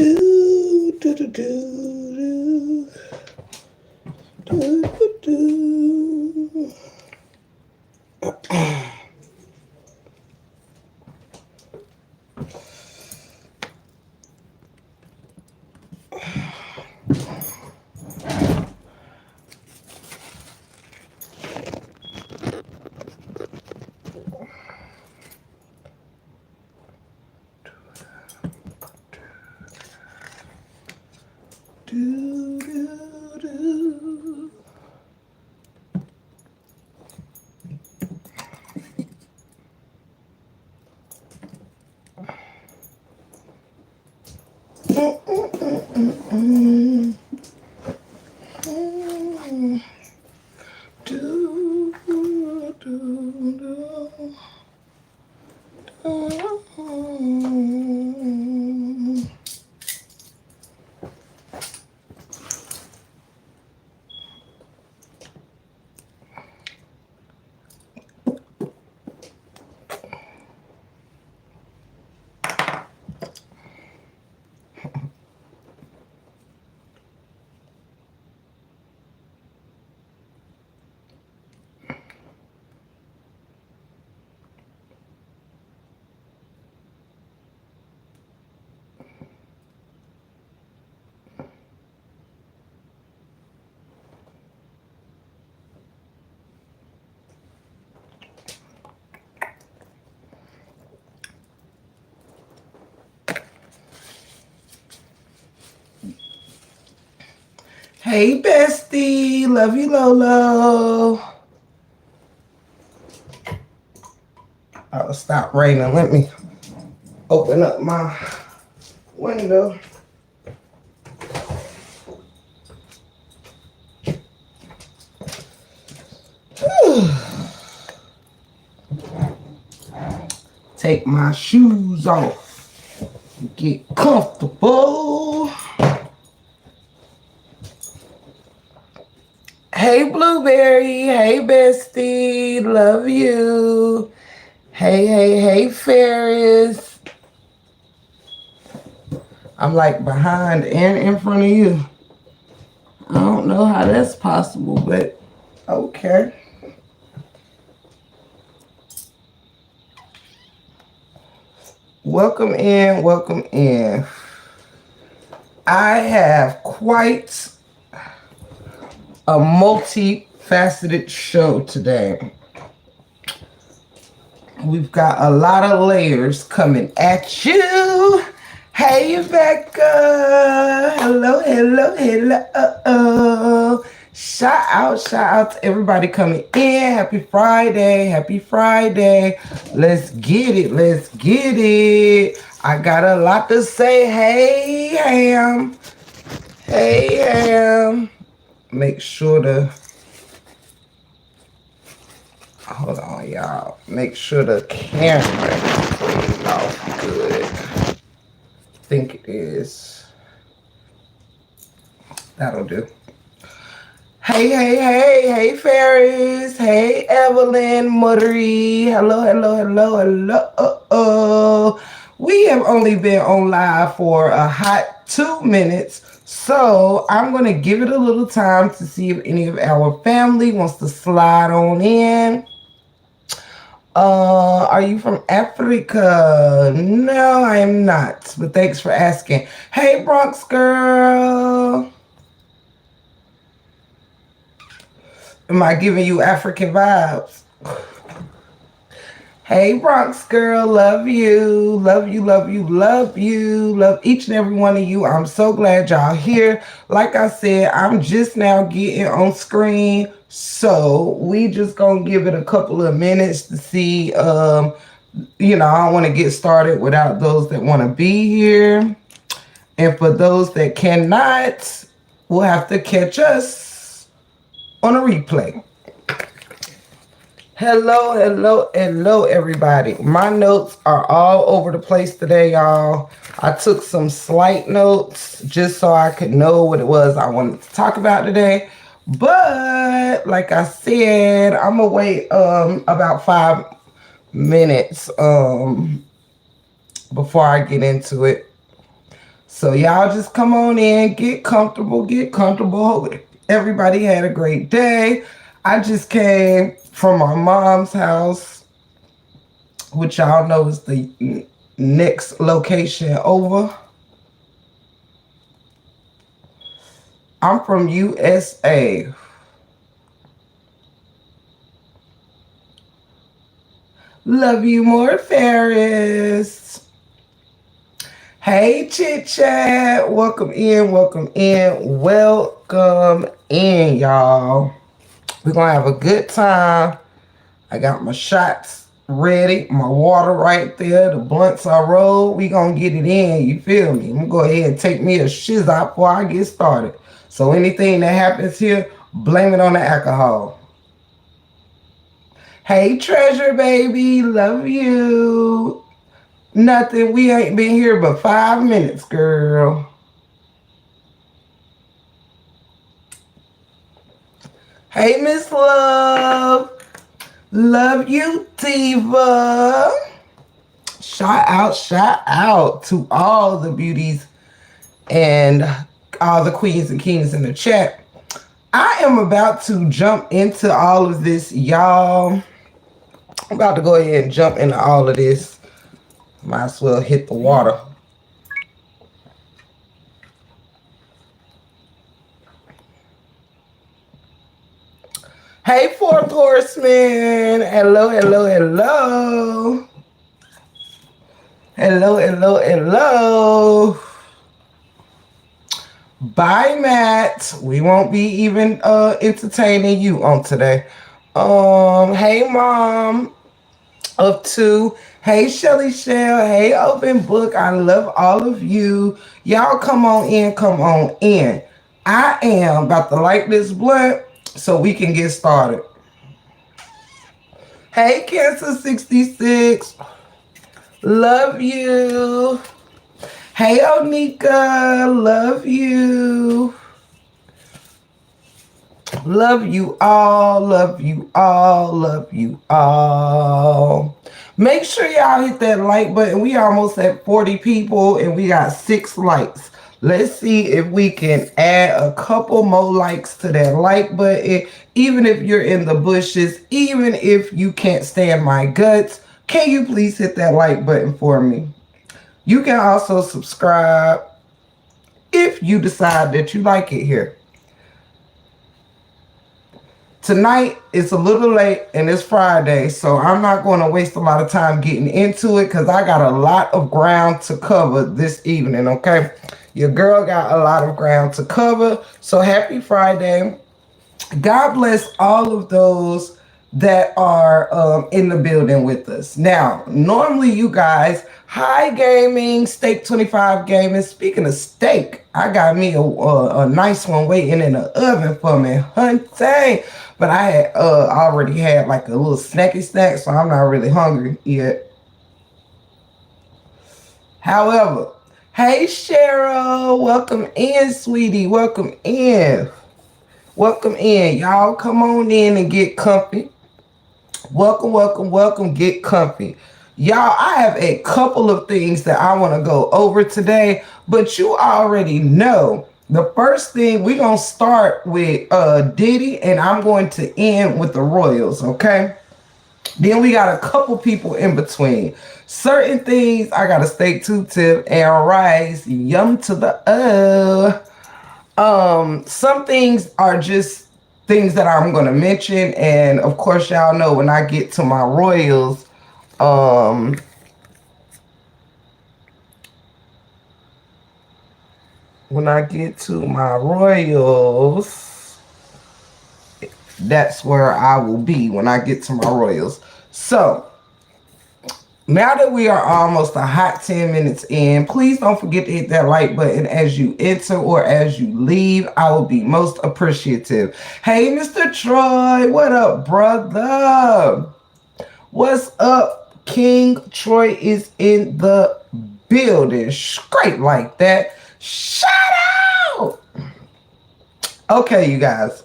Do, do, do, do, do, do, do. Do, do, do. Do, do, do. Hey, bestie. Love you, Lolo. Oh, stop raining. Let me open up my window. Take my shoes off. Get comfortable. Hey, Blueberry. Hey, bestie. Love you. Hey, Ferris. I'm like behind and in front of you. I don't know how that's possible, but okay. Welcome in, welcome in. I have quite a multifaceted show today. We've got a lot of layers coming at you. Hey, Becca. Hello. Shout out to everybody coming in. Happy Friday. Let's get it. I got a lot to say. Hey, Ham. Make sure to... Hold on, y'all. Make sure the camera is off good. I think it is. That'll do. Hey, Ferris. Hey, Evelyn, Muddery. Hello. We have only been on live for a hot 2 minutes. So I'm going to give it a little time to see if any of our family wants to slide on in. Are you from Africa? No, I am not. But thanks for asking. Hey, Bronx girl. Am I giving you African vibes? Hey, Bronx girl. Love you. Love each and every one of you. I'm so glad y'all here. Like I said, I'm just now getting on screen. So we just gonna give it a couple of minutes to see. I don't want to get started without those that want to be here. And for those that cannot, we'll have to catch us on a replay. Hello, everybody. My notes are all over the place today, y'all. I took some slight notes just so I could know what it was I wanted to talk about today. But like I said, I'm gonna wait about 5 minutes before I get into it. So y'all just come on in, get comfortable, get comfortable. Hope everybody had a great day. I just came from my mom's house, which y'all know is the next location over. I'm from USA. Love you more, Ferris. Hey, Chit Chat. Welcome in, welcome in, welcome in, y'all. We're going to have a good time. I got my shots ready, my water right there, the blunts I roll. We going to get it in, you feel me? I'm going to go ahead and take me a shiz out before I get started. So anything that happens here, blame it on the alcohol. Hey, Treasure Baby. Love you. Nothing. We ain't been here but 5 minutes, girl. Hey, Miss Love. Love you, Diva. Shout out to all the beauties and all the queens and kings in the chat. I am about to jump into all of this, y'all. I'm about to go ahead and jump into all of this. Might as well hit the water. Hey, Fourth Horseman. Hello, hello, hello. Hello, hello, hello. Bye, Matt. We won't be even entertaining you on today. Hey, Mom of two. Hey, Shelly Shell. Hey, Open Book. I love all of you. Y'all come on in, come on in. I am about to light this blunt so we can get started. Hey, Cancer 66. Love you. Hey, Onika. Love you. Love you all. Love you all. Love you all. Make sure y'all hit that like button. We almost at 40 people and we got 6 likes. Let's see if we can add a couple more likes to that like button. Even if you're in the bushes, even if you can't stand my guts, can you please hit that like button for me? You can also subscribe if you decide that you like it here. Tonight it's a little late and it's Friday, so I'm not going to waste a lot of time getting into it because I got a lot of ground to cover this evening, okay? Your girl got a lot of ground to cover, so happy Friday. God bless all of those that are in the building with us. Now, normally you guys, hi gaming, steak 25 gaming. Speaking of steak, I got me a nice one waiting in the oven for me, hunting. But I had already had like a little snacky snack, so I'm not really hungry yet. However, hey Cheryl, welcome in, sweetie, welcome in. Welcome in. Y'all come on in and get comfy. Welcome, welcome, welcome. Get comfy. Y'all, I have a couple of things that I want to go over today, but you already know. The first thing, we're going to start with Diddy, and I'm going to end with the Royals, okay? Then we got a couple people in between. Certain things, I got a steak two-tip and rice. Yum to the some things are just things that I'm gonna mention, and of course y'all know when I get to my Royals, when I get to my Royals, that's where I will be when I get to my Royals. So now that we are almost a hot 10 minutes in, please don't forget to hit that like button as you enter or as you leave. I will be most appreciative. Hey, Mr. Troy, what up, brother? What's up? King Troy is in the building. Straight like that. Shout out! Okay, you guys.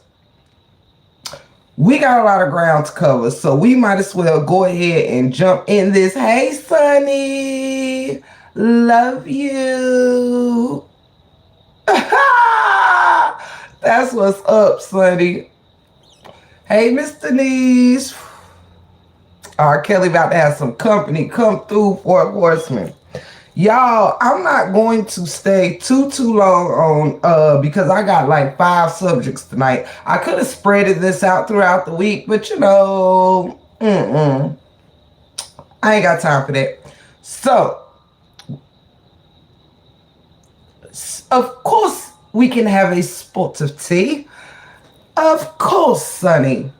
We got a lot of ground to cover, so we might as well go ahead and jump in this. Hey, Sunny. Love you. That's what's up, Sonny. Hey, Miss Denise. R. Kelly about to have some company come through for Horseman. Y'all, I'm not going to stay too long on because I got like 5 subjects tonight. I could have spreaded this out throughout the week, but I ain't got time for that. So, of course, we can have a spot of tea. Of course, Sonny.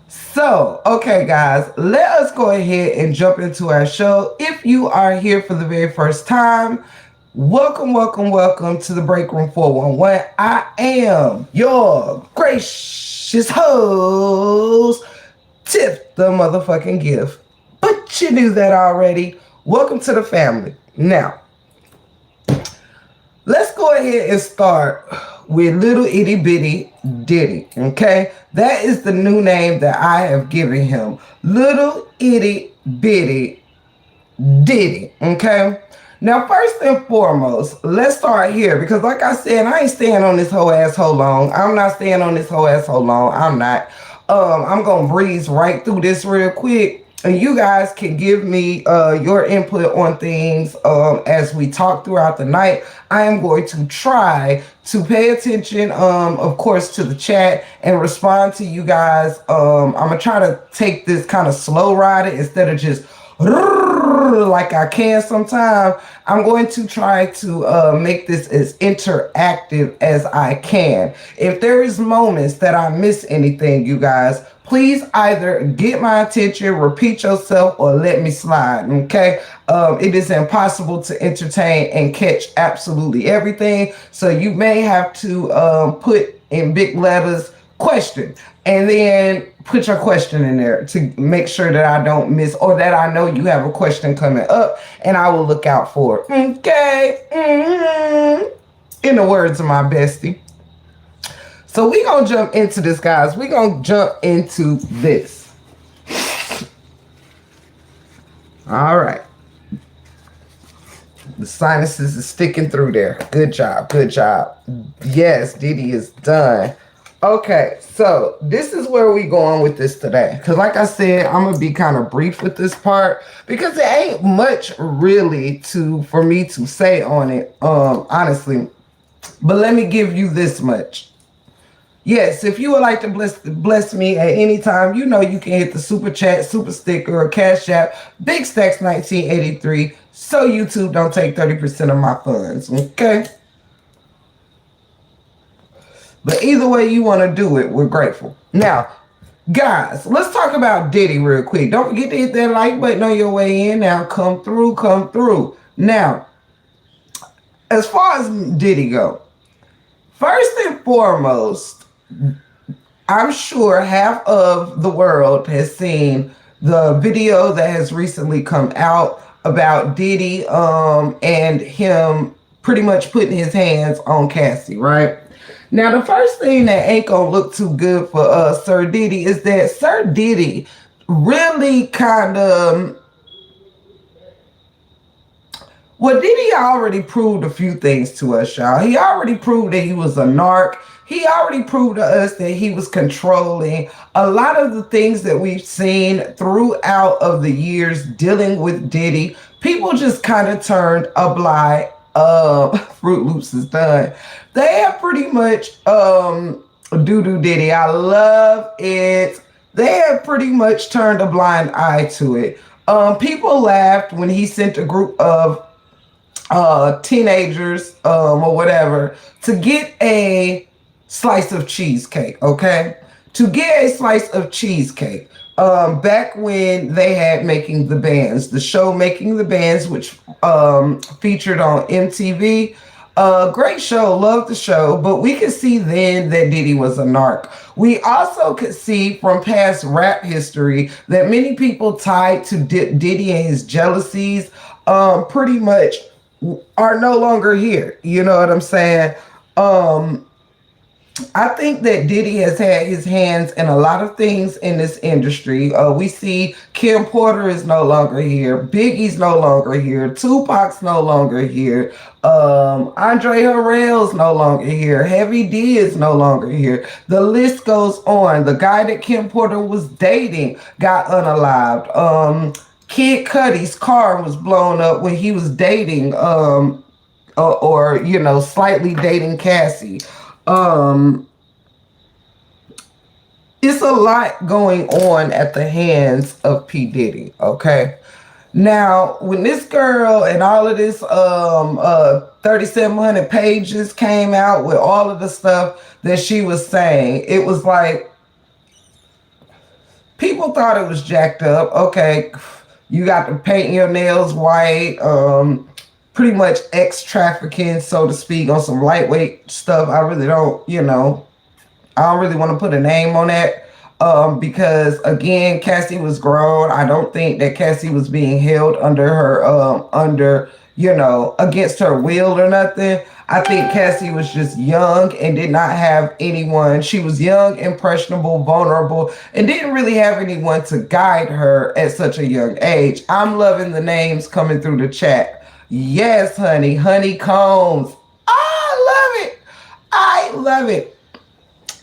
So, okay, guys, let us go ahead and jump into our show. If you are here for the very first time, welcome to the Break Room 411. I am your gracious host, Tip the motherfucking gift. But you knew that already. Welcome to the family. Now, let's go ahead and start with little itty bitty Diddy, okay? That is the new name that I have given him. Little itty bitty Diddy, okay? Now, first and foremost, let's start here because, like I said, I ain't staying on this whole asshole long. I'm not staying on this whole asshole long. I'm not. I'm gonna breeze right through this real quick. And you guys can give me your input on things as we talk throughout the night. I am going to try to pay attention, of course, to the chat and respond to you guys. I'm going to try to take this kind of slow ride instead of just like I can sometimes. I'm going to try to make this as interactive as I can. If there is moments that I miss anything, you guys, please either get my attention, repeat yourself, or let me slide, okay? It is impossible to entertain and catch absolutely everything, so you may have to put in big letters question and then put your question in there to make sure that I don't miss or that I know you have a question coming up and I will look out for it. Okay. In the words of my bestie. So we gonna jump into this, guys. We gonna jump into this. All right. The sinuses is sticking through there. Good job. Good job. Yes, Diddy is done. Okay, so this is where we going with this today. Because like I said, I'm going to be kind of brief with this part. Because there ain't much really for me to say on it, honestly. But let me give you this much. Yes, if you would like to bless me at any time, you know you can hit the super chat, super sticker, or cash app, Big Stacks 1983, so YouTube don't take 30% of my funds, okay? But either way you want to do it, we're grateful. Now, guys, let's talk about Diddy real quick. Don't forget to hit that like button on your way in. Now, come through. Now, as far as Diddy go, first and foremost, I'm sure half of the world has seen the video that has recently come out about Diddy and him pretty much putting his hands on Cassie, right? Now, the first thing that ain't gonna look too good for Sir Diddy is that Sir Diddy really kind of... Well, Diddy already proved a few things to us, y'all. He already proved that he was a narc. He already proved to us that he was controlling a lot of the things that we've seen throughout of the years dealing with Diddy. People just kind of turned a blind. Fruit Loops is done. They have pretty much doo-doo Diddy. I love it. They have pretty much turned a blind eye to it. People laughed when he sent a group of teenagers or whatever to get a slice of cheesecake, okay? To get a slice of cheesecake. Back when they had Making the Bands, the show Making the Bands, which featured on MTV. Great show, loved the show, but we could see then that Diddy was a narc. We also could see from past rap history that many people tied to Diddy and his jealousies pretty much are no longer here. You know what I'm saying? I think that Diddy has had his hands in a lot of things in this industry. We see Kim Porter is no longer here, Biggie's no longer here, Tupac's no longer here, Andre Harrell's no longer here, Heavy D is no longer here. The list goes on. The guy that Kim Porter was dating got unalived. Kid Cudi's car was blown up when he was dating, or you know, slightly dating Cassie. Um, it's a lot going on at the hands of P. Diddy, okay? Now, when this girl and all of this 3700 pages came out with all of the stuff that she was saying, it was like people thought it was jacked up. Okay, you got to paint your nails white, pretty much ex trafficking, so to speak, on some lightweight stuff. I really don't, you know, I don't really want to put a name on that, because again, Cassie was grown. I don't think that Cassie was being held under her, you know, against her will or nothing. I think Cassie was just young and did not have anyone. She was young, impressionable, vulnerable, and didn't really have anyone to guide her at such a young age. I'm loving the names coming through the chat. Yes, honey, honeycombs. I love it. I love it.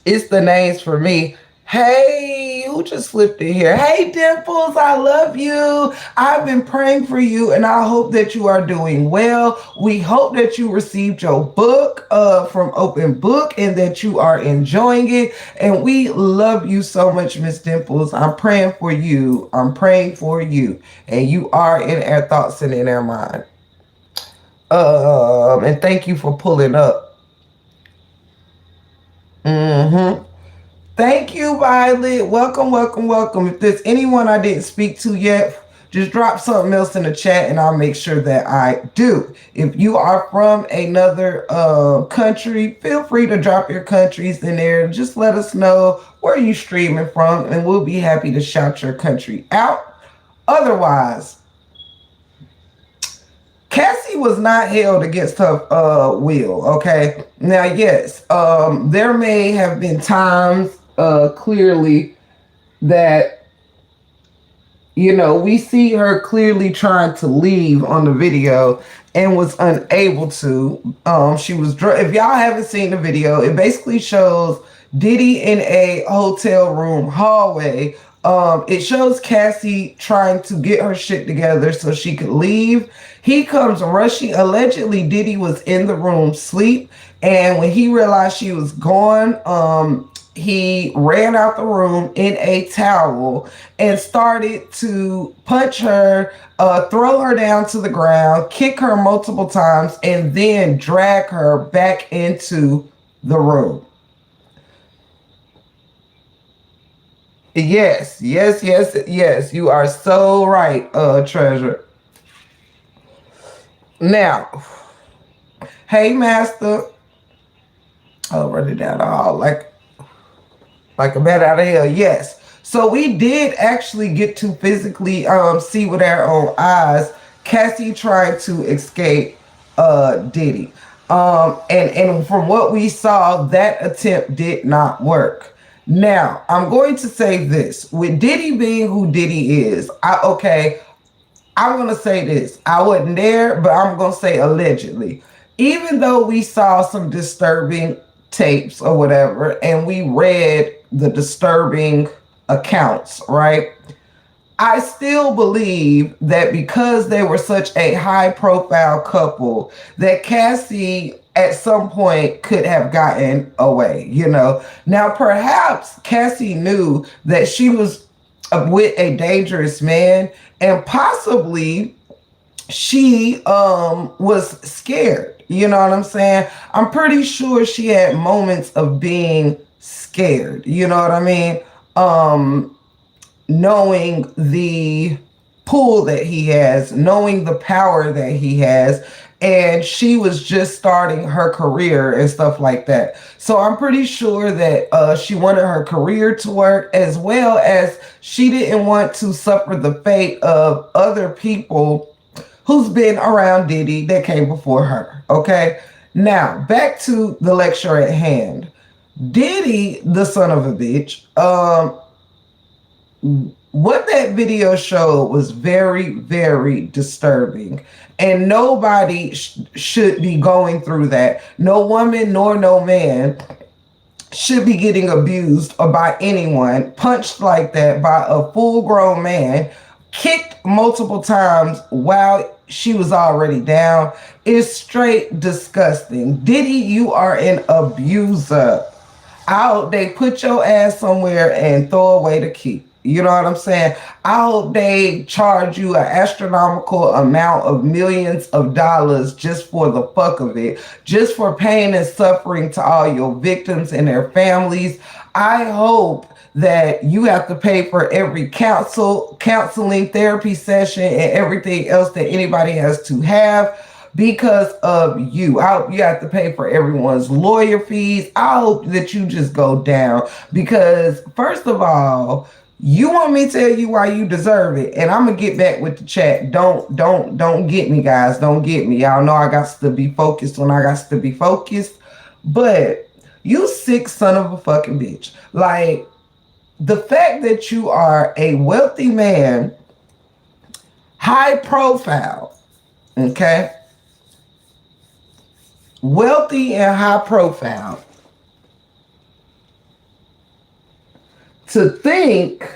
It's the names for me. Hey, who just slipped in here? Hey, Dimples, I love you. I've been praying for you, and I hope that you are doing well. We hope that you received your book from Open Book and that you are enjoying it. And we love you so much, Miss Dimples. I'm praying for you. I'm praying for you. And you are in our thoughts and in our mind. And thank you for pulling up. Mm-hmm. Thank you, Violet. Welcome, welcome, welcome. If there's anyone I didn't speak to yet, just drop something else in the chat and I'll make sure that I do. If you are from another country, feel free to drop your countries in there. Just let us know where you're streaming from and we'll be happy to shout your country out. Otherwise, Cassie was not held against her will, okay? Now, yes, there may have been times clearly that, you know, we see her clearly trying to leave on the video and was unable to. She was, if y'all haven't seen the video, it basically shows Diddy in a hotel room hallway. It shows Cassie trying to get her shit together so she could leave. He comes rushing. Allegedly, Diddy was in the room sleep, and when he realized she was gone, he ran out the room in a towel and started to punch her, throw her down to the ground, kick her multiple times, and then drag her back into the room. Yes, yes, yes, yes. You are so right, Treasure. Now, hey, Master. Oh, run it down the hall like a bat out of hell. Yes. So we did actually get to physically see with our own eyes Cassie trying to escape Diddy. And from what we saw, that attempt did not work. Now, I'm going to say this. With Diddy being who Diddy is, I'm going to say this. I wasn't there, but I'm going to say allegedly. Even though we saw some disturbing tapes or whatever, and we read the disturbing accounts, right? I still believe that because they were such a high profile couple, that Cassie at some point could have gotten away, you know. Now, perhaps Cassie knew that she was with a dangerous man, and possibly she was scared. You know what I'm saying? I'm pretty sure she had moments of being scared. You know what I mean? Knowing the pull that he has, knowing the power that he has, and she was just starting her career and stuff like that. So I'm pretty sure that she wanted her career to work, as well as she didn't want to suffer the fate of other people who's been around Diddy that came before her. Okay. Now back to the lecture at hand. Diddy, the son of a bitch, what that video showed was very, very disturbing. And nobody should be going through that. No woman nor no man should be getting abused or by anyone, punched like that by a full grown man, kicked multiple times while she was already down. Is straight disgusting. Diddy, you are an abuser. I hope they put your ass somewhere and throw away the key. You know what I'm saying? I hope they charge you an astronomical amount of millions of dollars just for the fuck of it, just for pain and suffering to all your victims and their families. I hope that you have to pay for every counseling, therapy session, and everything else that anybody has to have because of you. I hope you have to pay for everyone's lawyer fees. I hope that you just go down because, first of all, you want me to tell you why you deserve it, and I'm gonna get back with the chat. Don't get me, guys. Don't get me. Y'all know I got to be focused when I got to be focused. But you sick son of a fucking bitch. Like, the fact that you are a wealthy man, high profile, okay? Wealthy and high profile, to think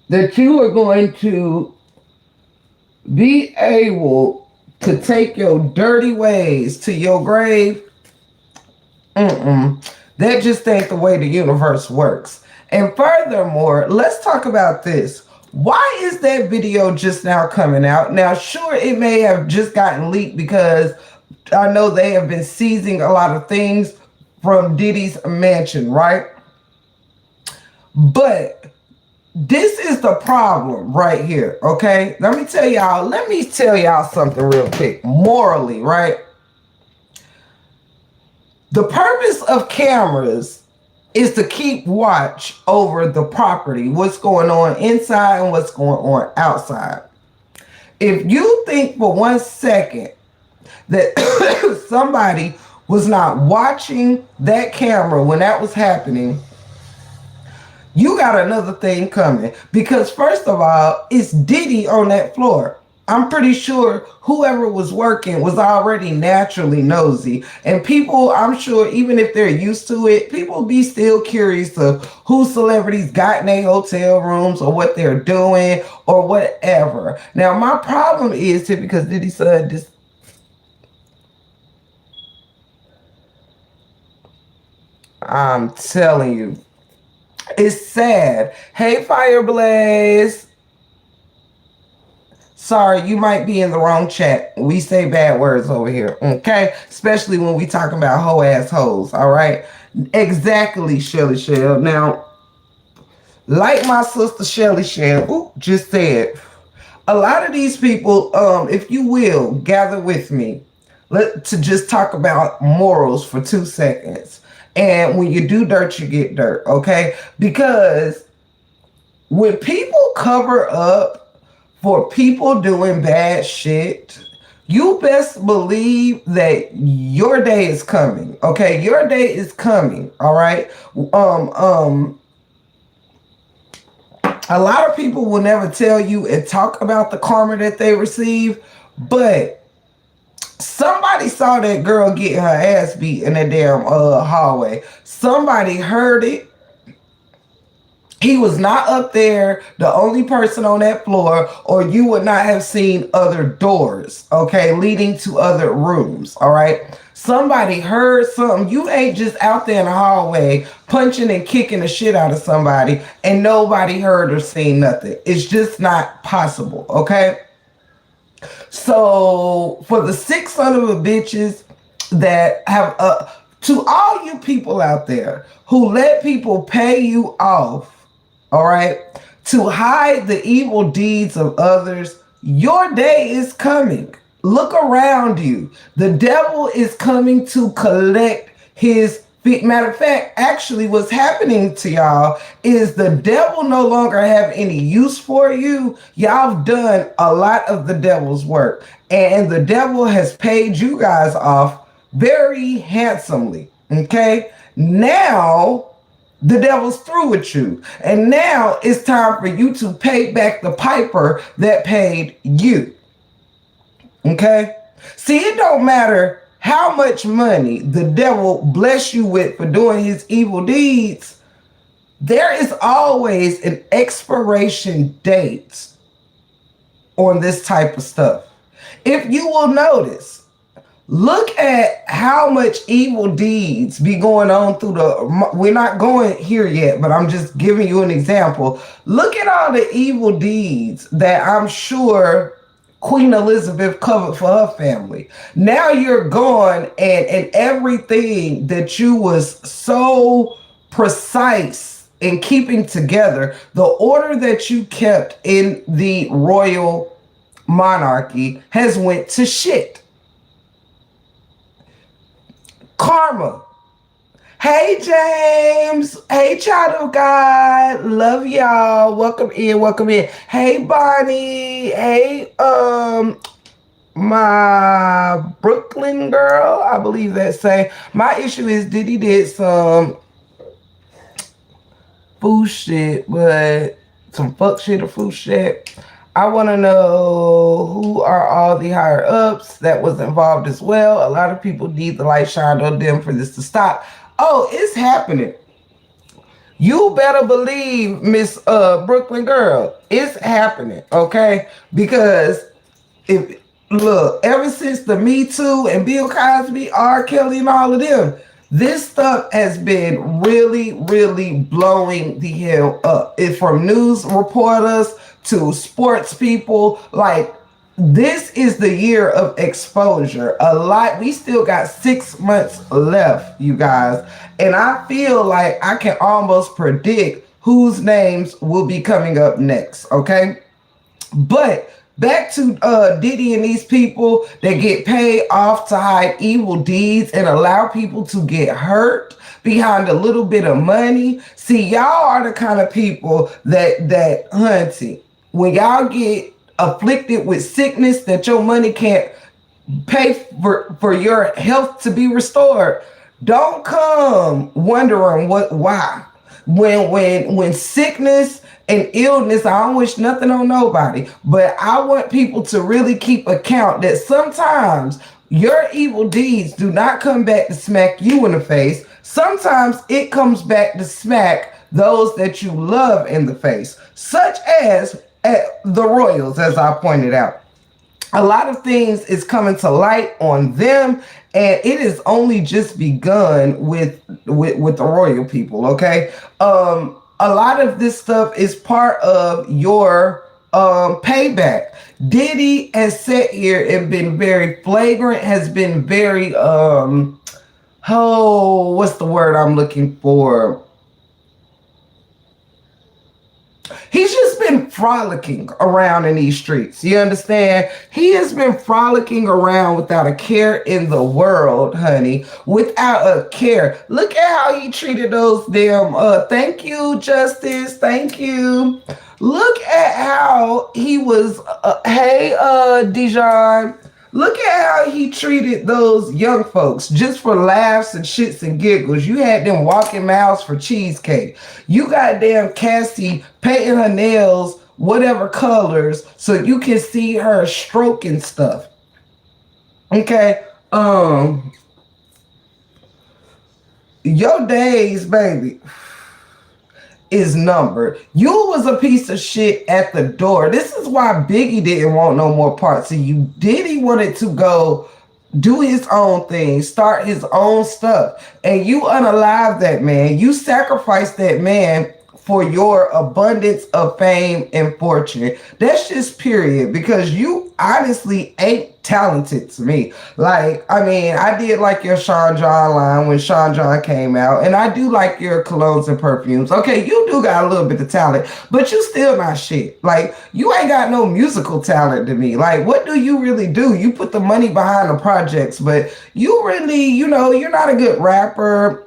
that you are going to be able to take your dirty ways to your grave, that just ain't the way the universe works. And furthermore, let's talk about this. Why is that video just now coming out? Now, sure, it may have just gotten leaked because I know they have been seizing a lot of things from Diddy's mansion, right? But this is the problem right here, okay? Let me tell y'all something real quick. Morally, right? The purpose of cameras is to keep watch over the property, what's going on inside and what's going on outside. If you think for 1 second that somebody was not watching that camera when that was happening, you got another thing coming. Because first of all, it's Diddy on that floor. I'm pretty sure whoever was working was already naturally nosy. And people, I'm sure, even if they're used to it, people be still curious of who celebrities got in their hotel rooms or what they're doing or whatever. Now, my problem is here because Diddy said this. I'm telling you, it's sad. Hey, Fireblaze. Sorry, you might be in the wrong chat. We say bad words over here, okay? Especially when we talking about hoe ass hoes, all right? Exactly, Shelly Shell. Now, like my sister Shelly Shell just said, a lot of these people, if you will, gather with me to just talk about morals for 2 seconds. And when you do dirt, you get dirt, okay? Because when people cover up for people doing bad shit, you best believe that your day is coming, okay? Your day is coming, all right? A lot of people will never tell you and talk about the karma that they receive, but somebody saw that girl getting her ass beat in the damn hallway. Somebody heard it. He was not up there, the only person on that floor, or you would not have seen other doors, okay, leading to other rooms, all right? Somebody heard something. You ain't just out there in the hallway punching and kicking the shit out of somebody and nobody heard or seen nothing. It's just not possible, okay? So for the sick son of a bitches that have, to all you people out there who let people pay you off, all right, to hide the evil deeds of others, your day is coming. Look around you. The devil is coming to collect his feet. Matter of fact, actually what's happening to y'all is the devil no longer have any use for you. Y'all have done a lot of the devil's work and the devil has paid you guys off very handsomely. Okay, now the devil's through with you, and now it's time for you to pay back the piper that paid you. Okay, see, it don't matter how much money the devil bless you with for doing his evil deeds. There is always an expiration date on this type of stuff. If you will notice, look at how much evil deeds be going on through the. We're not going here yet, but I'm just giving you an example. Look at all the evil deeds that I'm sure Queen Elizabeth covered for her family. Now you're gone, and everything that you was so precise in keeping together, the order that you kept in the royal monarchy has went to shit. Karma. Hey James. Hey child of God. Love y'all. Welcome in. Welcome in. Hey Bonnie. Hey my Brooklyn girl. I believe that's saying. My issue is Diddy did some food shit, but some fuck shit or food shit. I want to know who are all the higher ups that was involved as well. A lot of people need the light shined on them for this to stop. Oh, it's happening. You better believe, Miss Brooklyn girl, it's happening, okay? Because if look, ever since the Me Too and Bill Cosby, R. Kelly, and all of them, this stuff has been really, really blowing the hell up. It's from news reporters to sports people. Like, this is the year of exposure. A lot. We still got 6 months left, you guys. And I feel like I can almost predict whose names will be coming up next, okay? But back to Diddy and these people that get paid off to hide evil deeds and allow people to get hurt behind a little bit of money. See, y'all are the kind of people that hunting. When y'all get afflicted with sickness that your money can't pay for your health to be restored, don't come wondering why. When sickness and illness, I don't wish nothing on nobody, but I want people to really keep account that sometimes your evil deeds do not come back to smack you in the face. Sometimes it comes back to smack those that you love in the face, such as the royals, as I pointed out. A lot of things is coming to light on them, and it is only just begun with the royal people. Okay, a lot of this stuff is part of your payback. Diddy has sat here and been very flagrant, has been very what's the word I'm looking for? He's just been frolicking around in these streets. You understand? He has been frolicking around without a care in the world, honey. Without a care. Look at how he treated those damn, thank you, Justice. Thank you. Look at how he was, hey, Dijon. Look at how he treated those young folks just for laughs and shits and giggles. You had them walking miles for cheesecake. You got damn Cassie painting her nails whatever colors so you can see her stroking stuff. Okay, your days, baby, is numbered. You was a piece of shit at the door. This is why Biggie didn't want no more parts of you. Diddy wanted to go do his own thing, start his own stuff, and you unalived that man. You sacrificed that man for your abundance of fame and fortune. That's just period, because you honestly ain't talented to me. Like, I mean, I did like your Sean John line when Sean John came out, and I do like your colognes and perfumes. Okay, you do got a little bit of talent, but you still not shit. Like, you ain't got no musical talent to me. Like, what do you really do? You put the money behind the projects, but you really, you're not a good rapper.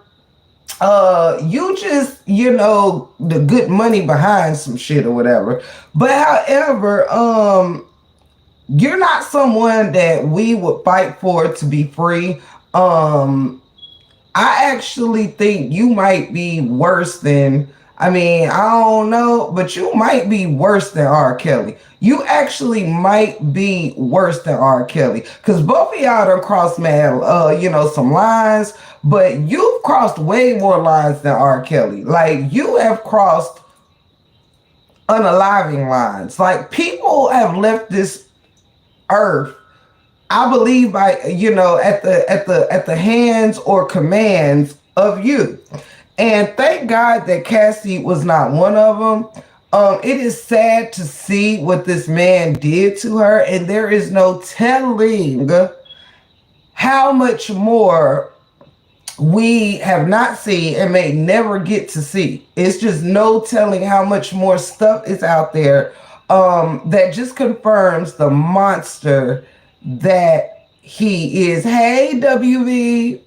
You just, the good money behind some shit or whatever. But however, you're not someone that we would fight for to be free. Um, I actually think you might be worse than, I mean, I don't know, but you might be worse than R. Kelly. You actually might be worse than R. Kelly. Because both of y'all done crossed, man, some lines, but you've crossed way more lines than R. Kelly. Like, you have crossed unaliving lines. Like, people have left this earth, I believe, by at the hands or commands of you. And thank God that Cassie was not one of them. It is sad to see what this man did to her, and there is no telling how much more we have not seen and may never get to see. It's just no telling how much more stuff is out there, that just confirms the monster that he is. Hey, WV.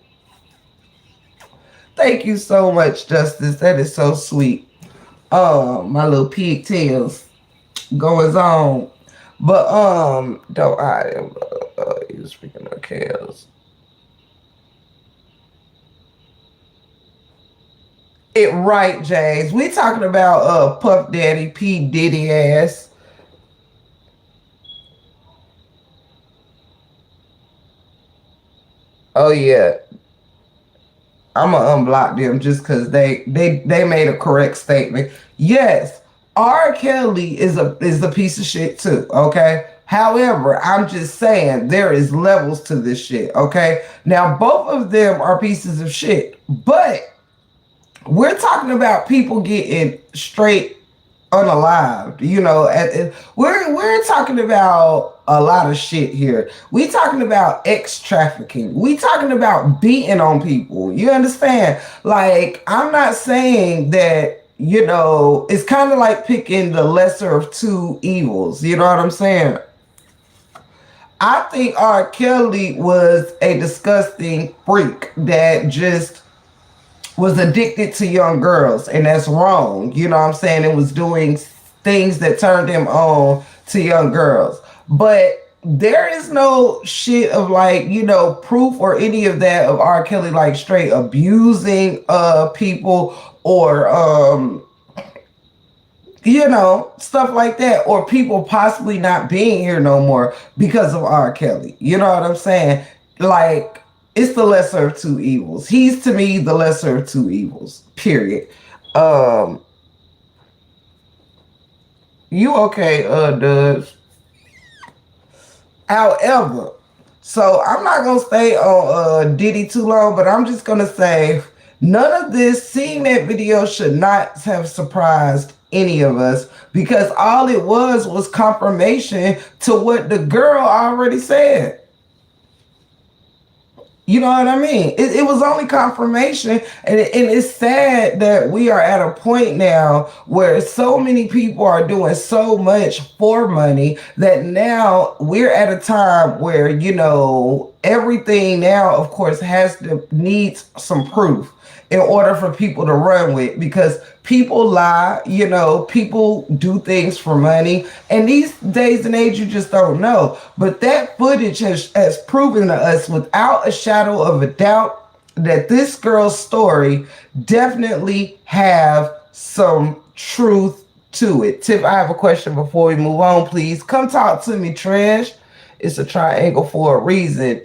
Thank you so much, Justice. That is so sweet. My little pigtails goings on. But don't I am you speaking of chaos. It right, James. We talking about Puff Daddy, P. Diddy ass. Oh yeah. I'm gonna unblock them just because they made a correct statement. Yes, R. Kelly is a piece of shit too. Okay. However, I'm just saying there is levels to this shit. Okay. Now both of them are pieces of shit, but we're talking about people getting straight unalived. We're talking about a lot of shit here. We talking about ex trafficking. We talking about beating on people. You understand? Like, I'm not saying that, it's kind of like picking the lesser of two evils. You know what I'm saying? I think R. Kelly was a disgusting freak that just was addicted to young girls, and that's wrong. You know what I'm saying? It was doing things that turned him on to young girls. But there is no shit of, like, proof or any of that of R. Kelly like straight abusing people or stuff like that, or people possibly not being here no more because of R. Kelly. You know what I'm saying? Like, it's the lesser of two evils. He's, to me, the lesser of two evils. Period. Um, you okay, Doug? However, so I'm not gonna stay on Diddy too long, but I'm just gonna say none of this, seeing that video should not have surprised any of us, because all it was confirmation to what the girl already said. You know what I mean? It was only confirmation, and it's sad that we are at a point now where so many people are doing so much for money that now we're at a time where, everything now, of course, needs some proof in order for people to run with, because people lie, people do things for money, and these days and age you just don't know. But that footage has proven to us without a shadow of a doubt that this girl's story definitely have some truth to it. Tiff, I have a question before we move on. Please come talk to me, Trash. It's a triangle for a reason.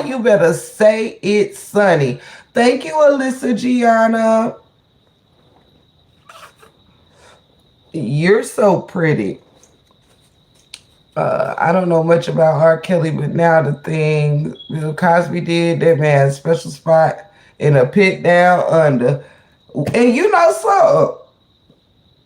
You better say it, Sonny. Thank you, Alyssa Gianna. You're so pretty. I don't know much about R. Kelly, but now the thing Bill Cosby did, that man special spot in a pit down under. And you know so.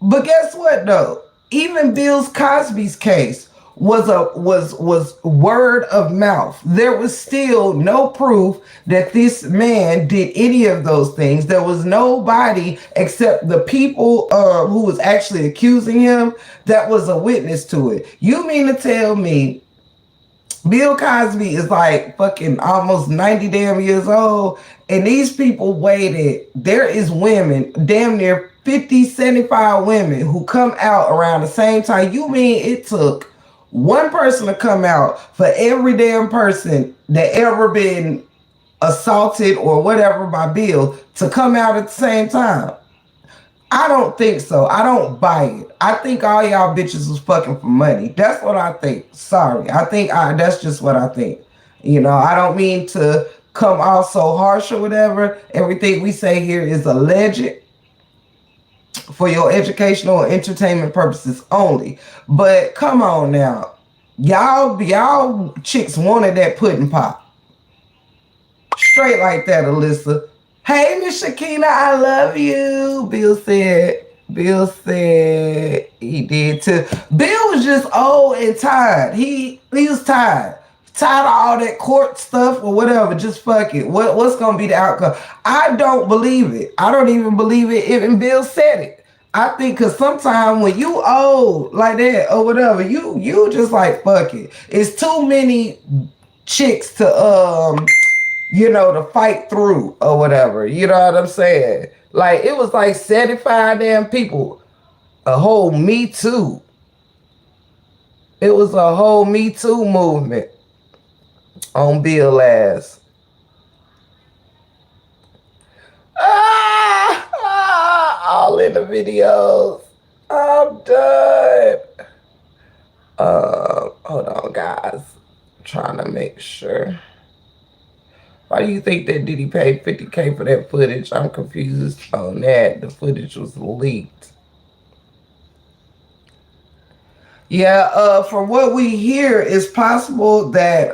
But guess what though? Even Bill Cosby's case was word of mouth. There was still no proof that this man did any of those things. There was nobody except the people who was actually accusing him that was a witness to it. You mean to tell me Bill Cosby is like fucking almost 90 damn years old, and these people waited? There is women, damn near 50, 75 women who come out around the same time. You mean it took one person to come out for every damn person that ever been assaulted or whatever by Bill to come out at the same time? I don't think so. I don't buy it. I think all y'all bitches was fucking for money. That's what I think. Sorry. That's just what I think. I don't mean to come off so harsh or whatever. Everything we say here is alleged for your educational or entertainment purposes only. But come on now. Y'all chicks wanted that pudding pop. Straight like that, Alyssa. Hey, Miss Shakina, I love you. Bill said he did too. Bill was just old and tired. He was tired. Tired of all that court stuff or whatever. Just fuck it. What's gonna be the outcome? I don't believe it. I don't even believe it even Bill said it. I think because sometimes when you old like that or whatever, you just like fuck it. It's too many chicks to fight through or whatever. You know what I'm saying? Like, it was like 75 damn people. A whole Me Too. It was a whole Me Too movement on Bill ass. All in the videos. I'm done. Hold on, guys. I'm trying to make sure. Why do you think that Diddy paid $50K for that footage? I'm confused on that. The footage was leaked. Yeah, from what we hear, it's possible that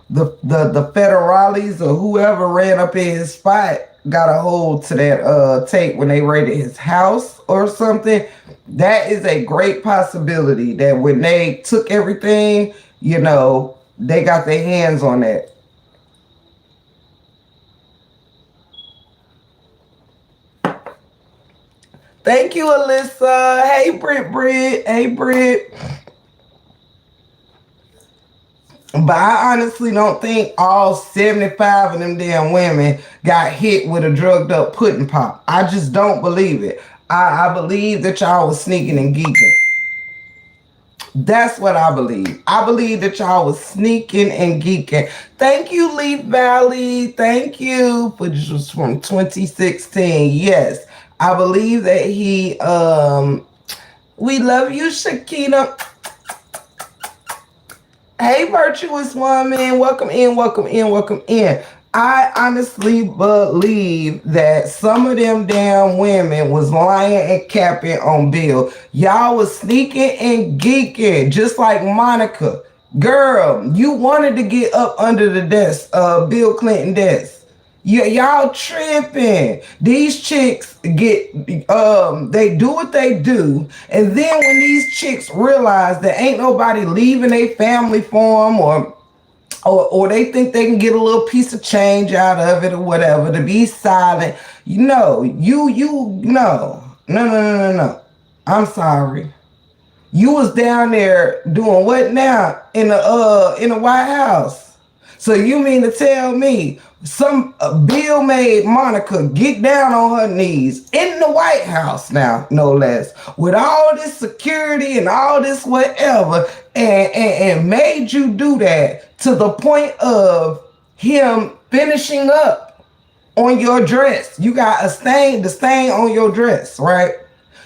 the federales or whoever ran up in his spot got a hold to that tape when they raided his house or something. That is a great possibility that when they took everything, they got their hands on that. Thank you, Alyssa. Hey, Britt. Hey, Britt. But I honestly don't think all 75 of them damn women got hit with a drugged up pudding pop. I just don't believe it. I believe that y'all was sneaking and geeking. That's what I believe. I believe that y'all was sneaking and geeking. Thank you, Leaf Valley. Thank you. Footage was from 2016. Yes. I believe that we love you, Shakina. Hey, virtuous woman. Welcome in. I honestly believe that some of them damn women was lying and capping on Bill. Y'all was sneaking and geeking, just like Monica. Girl, you wanted to get up under the desk, Bill Clinton desk. Y'all tripping. These chicks they do what they do, and then when these chicks realize that ain't nobody leaving a family for them, or they think they can get a little piece of change out of it or whatever, to be silent. No. I'm sorry. You was down there doing what now in the White House? So you mean to tell me some Bill made Monica get down on her knees in the White House now, no less, with all this security and all this whatever, and made you do that to the point of him finishing up on your dress? You got the stain on your dress, right?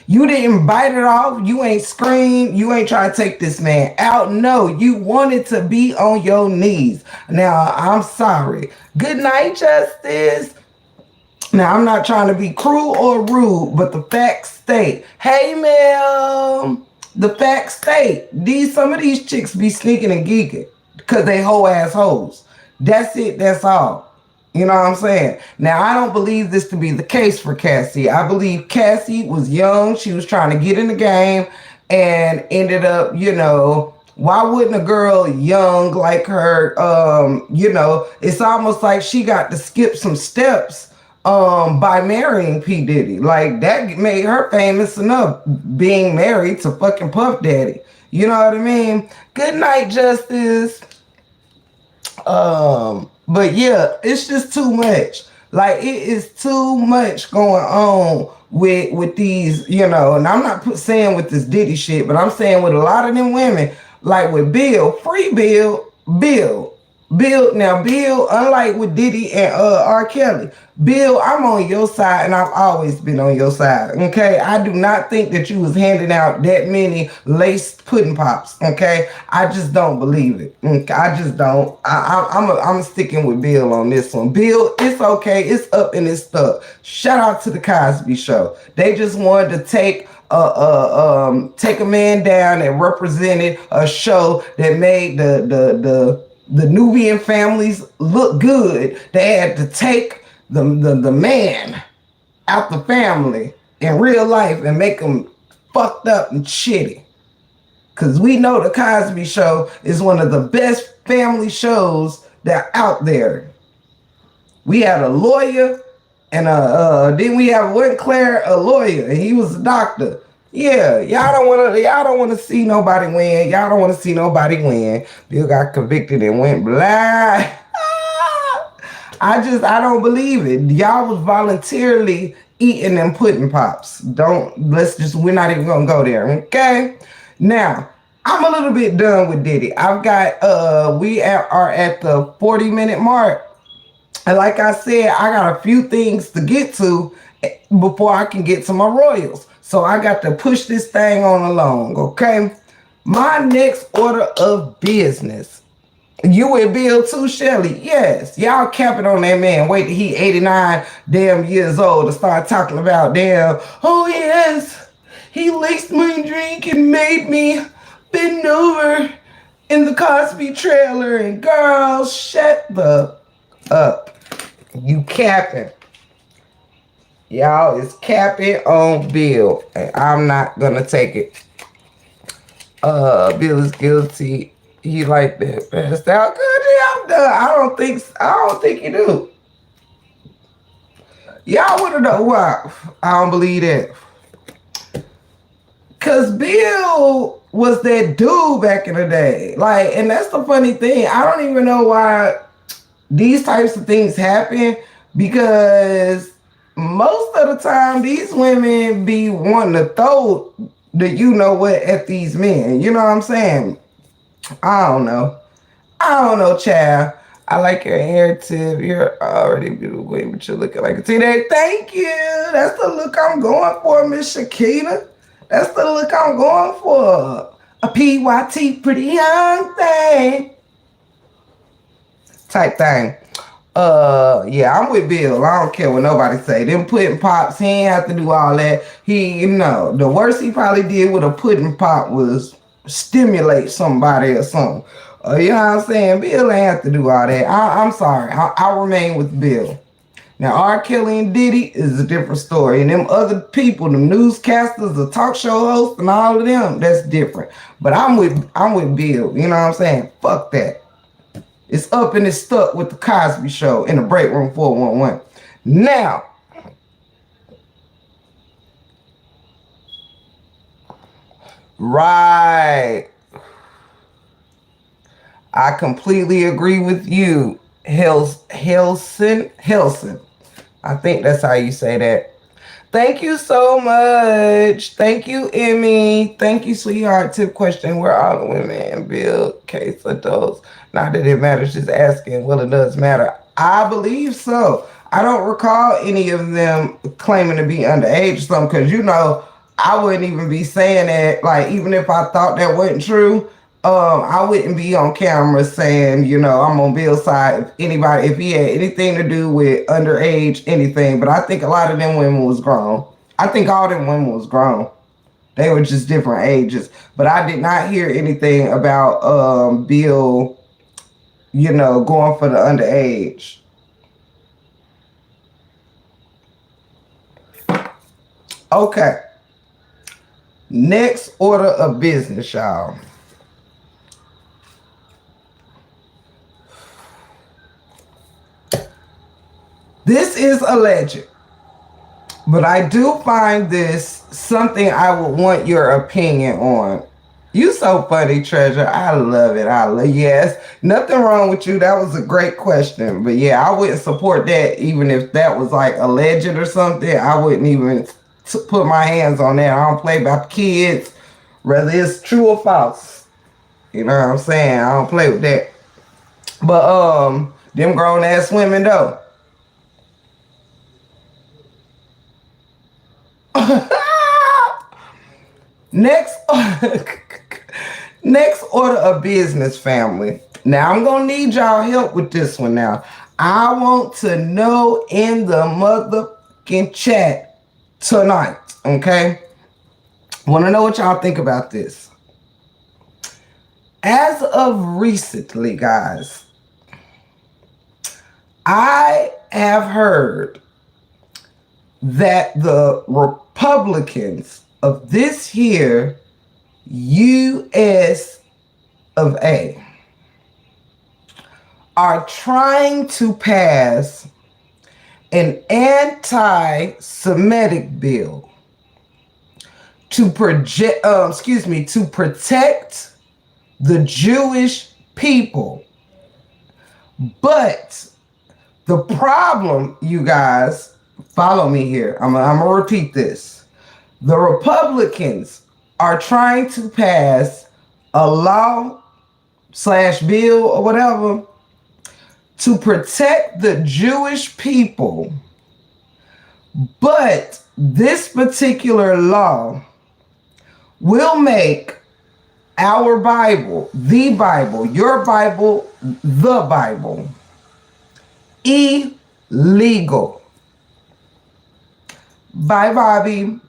You didn't bite it off. You ain't scream. You ain't trying to take this man out. No, you wanted to be on your knees. Now, I'm sorry. Good night, Justice. Now, I'm not trying to be cruel or rude, but the facts state. Hey, Mel. The facts state. Some of these chicks be sneaking and geeking because they whole ass hoes. That's it. That's all. You know what I'm saying? Now, I don't believe this to be the case for Cassie. I believe Cassie was young. She was trying to get in the game and ended up, why wouldn't a girl young like her, it's almost like she got to skip some steps by marrying P. Diddy. Like, that made her famous enough being married to fucking Puff Daddy. You know what I mean? Good night, Justice. But yeah, it's just too much. Like, it is too much going on with these, and I'm not saying with this Diddy shit, but I'm saying with a lot of them women, like with Bill, free Bill. Bill, unlike with Diddy and R. Kelly, Bill, I'm on your side and I've always been on your side. Okay. I do not think that you was handing out that many laced pudding pops. Okay. I just don't believe it. Okay? I just don't. I'm sticking with Bill on this one. Bill, it's okay. It's up and it's stuck. Shout out to the Cosby Show. They just wanted to take a man down that represented a show that made the Nubian families look good. They had to take the man out the family in real life and make them fucked up and shitty. Cause we know the Cosby Show is one of the best family shows that are out there. We had a lawyer and then we have one Claire, a lawyer, and he was a doctor. Yeah, y'all don't wanna see nobody win. Y'all don't wanna see nobody win. Bill got convicted and went blind. I don't believe it. Y'all was voluntarily eating them pudding pops. We're not even gonna go there, okay? Now, I'm a little bit done with Diddy. We are at the 40-minute mark. And like I said, I got a few things to get to before I can get to my royals. So I got to push this thing on along, okay? My next order of business. You with Bill too, Shelly? Yes. Y'all capping on that man. Wait till he 89 damn years old to start talking about damn, oh yes, he laced my drink and made me bend over in the Cosby trailer. And girl, shut the up. You capping. Y'all is capping on Bill. And I'm not gonna take it. Bill is guilty. He like that. Passed out. Good, yeah, I'm done. I don't think you do. Y'all wanna know why? I don't believe that. Cause Bill was that dude back in the day. Like, and that's the funny thing. I don't even know why these types of things happen, because most of the time these women be wanting to throw the you know what at these men. You know what I'm saying? I don't know, child. I like your hair tip. You're already beautiful, but you're looking like a teenager. Thank you. That's the look I'm going for, Miss Shakina. That's the look I'm going for. A PYT, pretty young thing. Type thing. Yeah, I'm with Bill. I don't care what nobody say. Them pudding pops, he ain't have to do all that. The worst he probably did with a pudding pop was stimulate somebody or something. You know what I'm saying? Bill ain't have to do all that. I'm sorry. I'll remain with Bill. Now, R. Kelly and Diddy is a different story. And them other people, the newscasters, the talk show hosts, and all of them, that's different. But I'm with Bill. You know what I'm saying? Fuck that. It's up and it's stuck with the Cosby Show in the break room 411. Now, right. I completely agree with you, Helson. I think that's how you say that. Thank you so much. Thank you, Emmy. Thank you, sweetheart. Tip question: where are the women in Bill case adults? Not that it matters, just asking. Well, it does matter. I believe so. I don't recall any of them claiming to be underage or something, because I wouldn't even be saying that. Like, even if I thought that wasn't true, I wouldn't be on camera saying, I'm on Bill's side. If he had anything to do with underage, anything. But I think a lot of them women was grown. I think all them women was grown. They were just different ages. But I did not hear anything about Bill, going for the underage. Okay. Next order of business, y'all. This is alleged, but I do find this something I would want your opinion on. You so funny, Treasure. I love it. Yes, nothing wrong with you. That was a great question. But yeah, I wouldn't support that even if that was like alleged or something. I wouldn't even put my hands on that. I don't play about kids, whether it's true or false. You know what I'm saying? I don't play with that. But them grown ass women though. Next, next order of business, family. Now I'm gonna need y'all help with this one. Now I want to know in the motherfucking chat tonight. Okay, want to know what y'all think about this. As of recently, guys, I have heard that the Republicans of this here US of A are trying to pass an anti-Semitic bill to protect the Jewish people. But the problem, you guys, follow me here. I'm gonna repeat this. The Republicans are trying to pass a law slash bill or whatever to protect the Jewish people. But this particular law will make our Bible, the Bible, your Bible, the Bible, illegal. Bye, Bobby.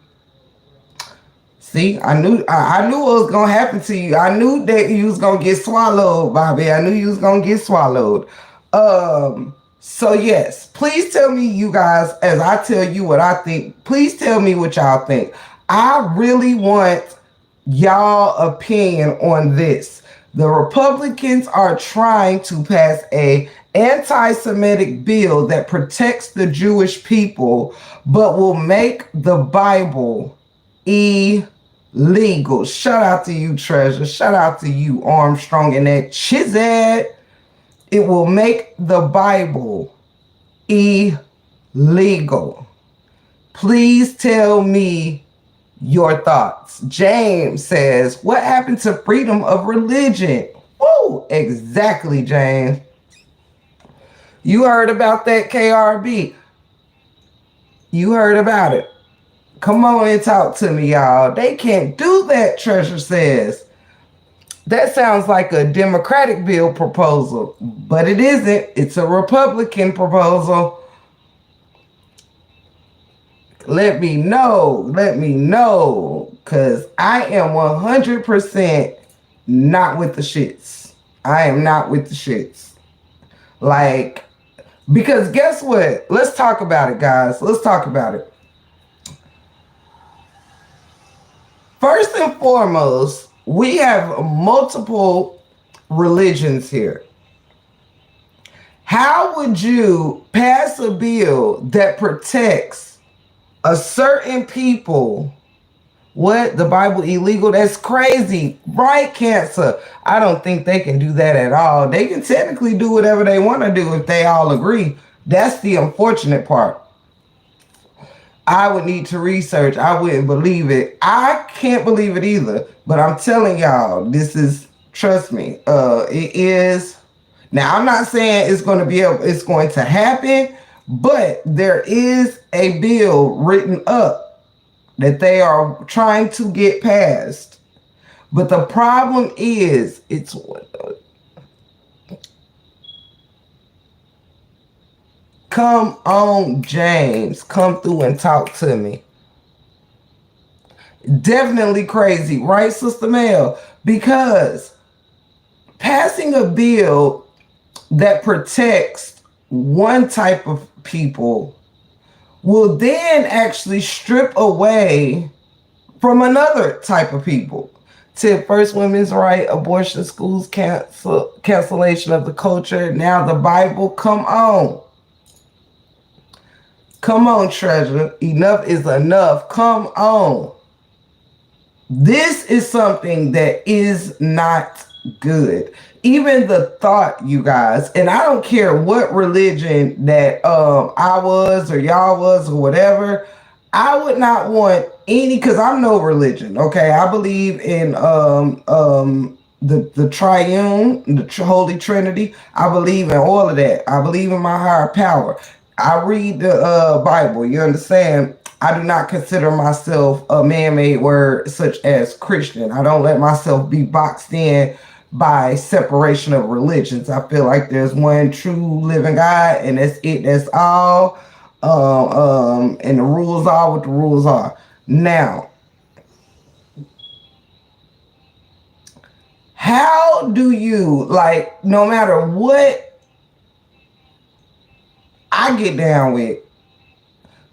See, I knew what was gonna happen to you. I knew that you was gonna get swallowed, Bobby. I knew you was gonna get swallowed. So yes, please tell me, you guys, as I tell you what I think, please tell me what y'all think. I really want y'all opinion on this. The Republicans are trying to pass a anti-Semitic bill that protects the Jewish people, but will make the Bible illegal. Shout out to you, Treasure. Shout out to you, Armstrong, and that Chizad. It will make the Bible illegal. Please tell me your thoughts. James says, what happened to freedom of religion? Woo! Exactly, James. You heard about that, KRB. You heard about it. Come on and talk to me, y'all. They can't do that, Treasure says. That sounds like a Democratic bill proposal, but it isn't. It's a Republican proposal. Let me know, because I am 100% not with the shits. I am not with the shits. Like, because guess what? Let's talk about it, guys. Let's talk about it. First and foremost, we have multiple religions here. How would you pass a bill that protects a certain people? What? The Bible illegal? That's crazy. Right, Cancer? I don't think they can do that at all. They can technically do whatever they want to do if they all agree. That's the unfortunate part. I would need to research. I wouldn't believe it. I can't believe it either. But I'm telling y'all, this is, trust me, it is. Now, I'm not saying it's going to happen, but there is a bill written up that they are trying to get passed. But the problem is, come on, James. Come through and talk to me. Definitely crazy, right, Sister Mel? Because passing a bill that protects one type of people will then actually strip away from another type of people. To first women's right, abortion, schools, cancellation of the culture. Now the Bible, come on. Come on, Treasure. Enough is enough. Come on. This is something that is not good. Even the thought, you guys, and I don't care what religion that I was or y'all was or whatever, I would not want any, because I'm no religion, okay? I believe in the triune, the Holy Trinity. I believe in all of that. I believe in my higher power. I read the Bible. You understand? I do not consider myself a man-made word such as Christian. I don't let myself be boxed in by separation of religions. I feel like there's one true living God, and that's it. That's all. And the rules are what the rules are. Now, how do you, like, no matter what I get down with,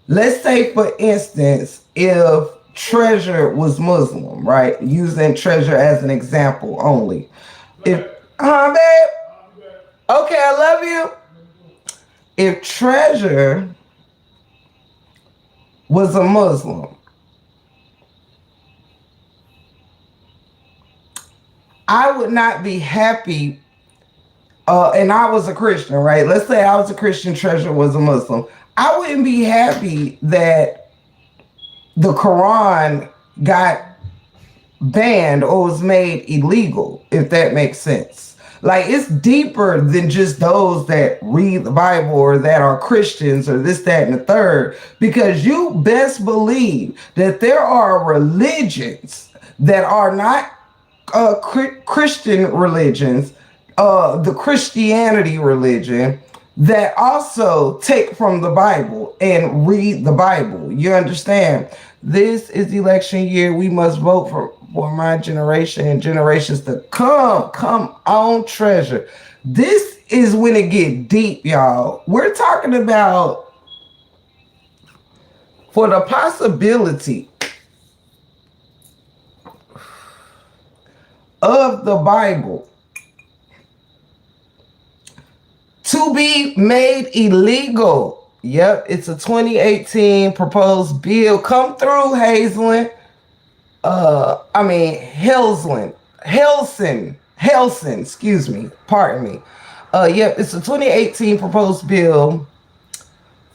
let's say for instance, if Treasure was Muslim, right? Using Treasure as an example only. If, babe? Okay, I love you. If Treasure was a Muslim, I would not be happy. And I was a Christian, right? Let's say I was a Christian, Treasure was a Muslim. I wouldn't be happy that the Quran got banned or was made illegal, if that makes sense. Like, it's deeper than just those that read the Bible or that are Christians or this, that, and the third, because you best believe that there are religions that are not Christian religions, the Christianity religion, that also take from the Bible and read the Bible. You understand? This is election year. We must vote for my generation and generations to come. Come on, Treasure. This is when it get deep, y'all. We're talking about for the possibility of the Bible to be made illegal. Yep, it's a 2018 proposed bill. Come through, Hazelin. Helson, excuse me, pardon me. Yep, it's a 2018 proposed bill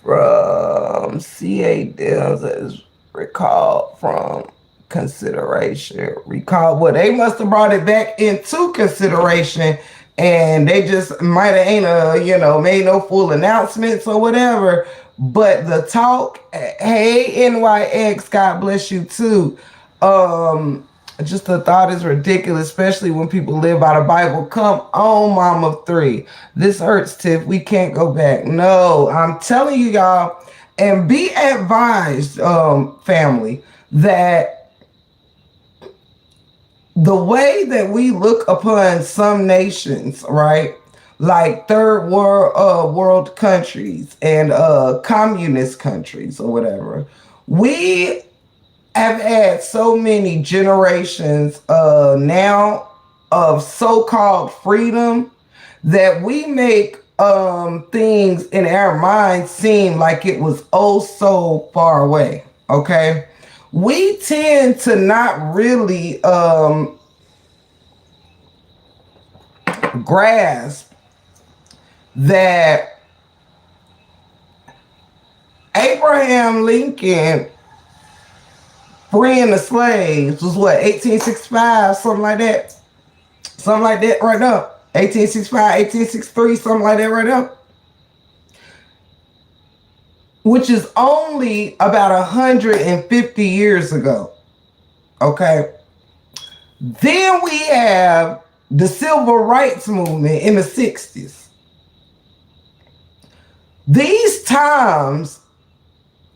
from CA Deals that is recalled from consideration. Well, they must have brought it back into consideration, and they just might have ain't made no full announcements or whatever. But the talk, hey NYX, God bless you too. Just the thought is ridiculous, especially when people live by the Bible. Come on, Mama 3. This hurts, Tiff. We can't go back. No, I'm telling you, y'all, and be advised, family, that the way that we look upon some nations, right, like third world countries and communist countries or whatever, we have had so many generations now of so-called freedom that we make things in our minds seem like it was oh so far away. Okay, we tend to not really grasp that Abraham Lincoln freeing the slaves was what, 1865, something like that right now. 1865, 1863, something like that right now. Which is only about 150 years ago. Okay. Then we have the civil rights movement in the 60s. These times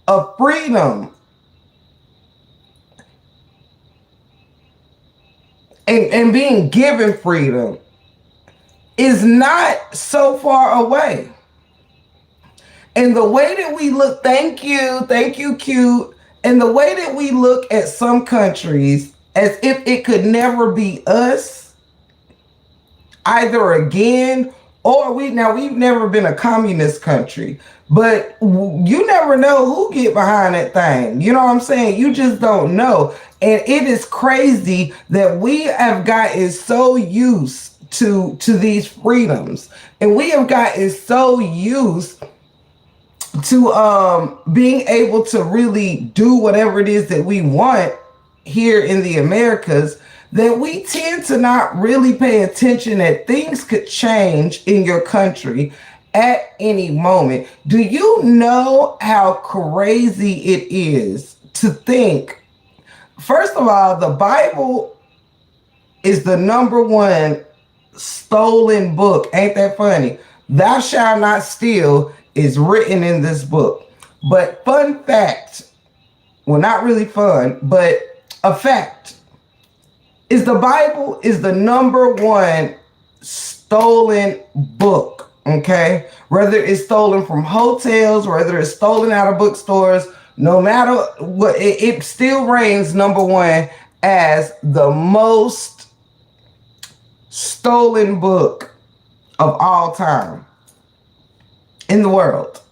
of freedom and being given freedom is not so far away. And the way that we look, thank you, cute. And the way that we look at some countries as if it could never be us, either again, or we've never been a communist country, but you never know who get behind that thing. You know what I'm saying? You just don't know. And it is crazy that we have gotten so used to these freedoms, and we have gotten so used to being able to really do whatever it is that we want here in the Americas, that we tend to not really pay attention that things could change in your country at any moment. Do you know how crazy it is to think? First of all, the Bible is the number one stolen book. Ain't that funny? Thou shalt not steal is written in this book. But fun fact, well, not really fun, but a fact, is the Bible is the number one stolen book, okay? Whether it's stolen from hotels, whether it's stolen out of bookstores, no matter what, it still reigns number one as the most stolen book of all time in the world.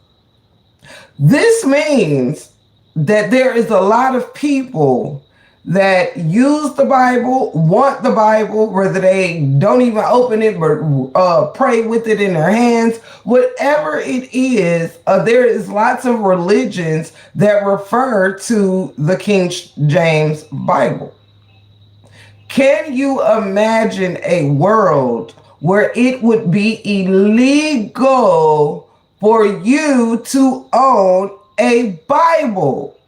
This means that there is a lot of people that use the Bible, want the Bible, whether they don't even open it but pray with it in their hands. Whatever it is, there is lots of religions that refer to the King James Bible. Can you imagine a world where it would be illegal for you to own a Bible?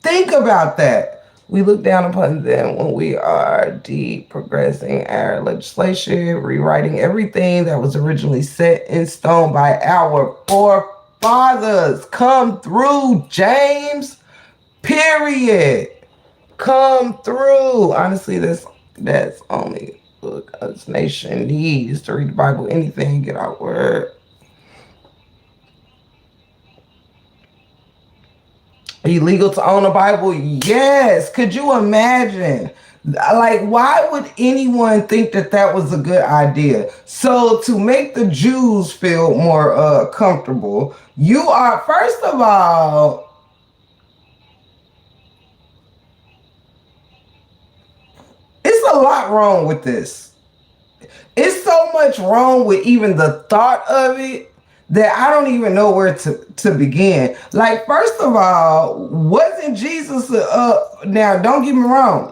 Think about that. We look down upon them when we are progressing our legislation, rewriting everything that was originally set in stone by our forefathers. Come through, James. Period. Come through. Honestly, that's only look us nation needs to read the Bible. Anything, get out word. Illegal to own a Bible? Yes. Could you imagine? Like, why would anyone think that that was a good idea? So to make the Jews feel more comfortable, you are, first of all, it's a lot wrong with this. It's so much wrong with even the thought of it that I don't even know where to begin. Like, first of all, wasn't Jesus, now don't get me wrong.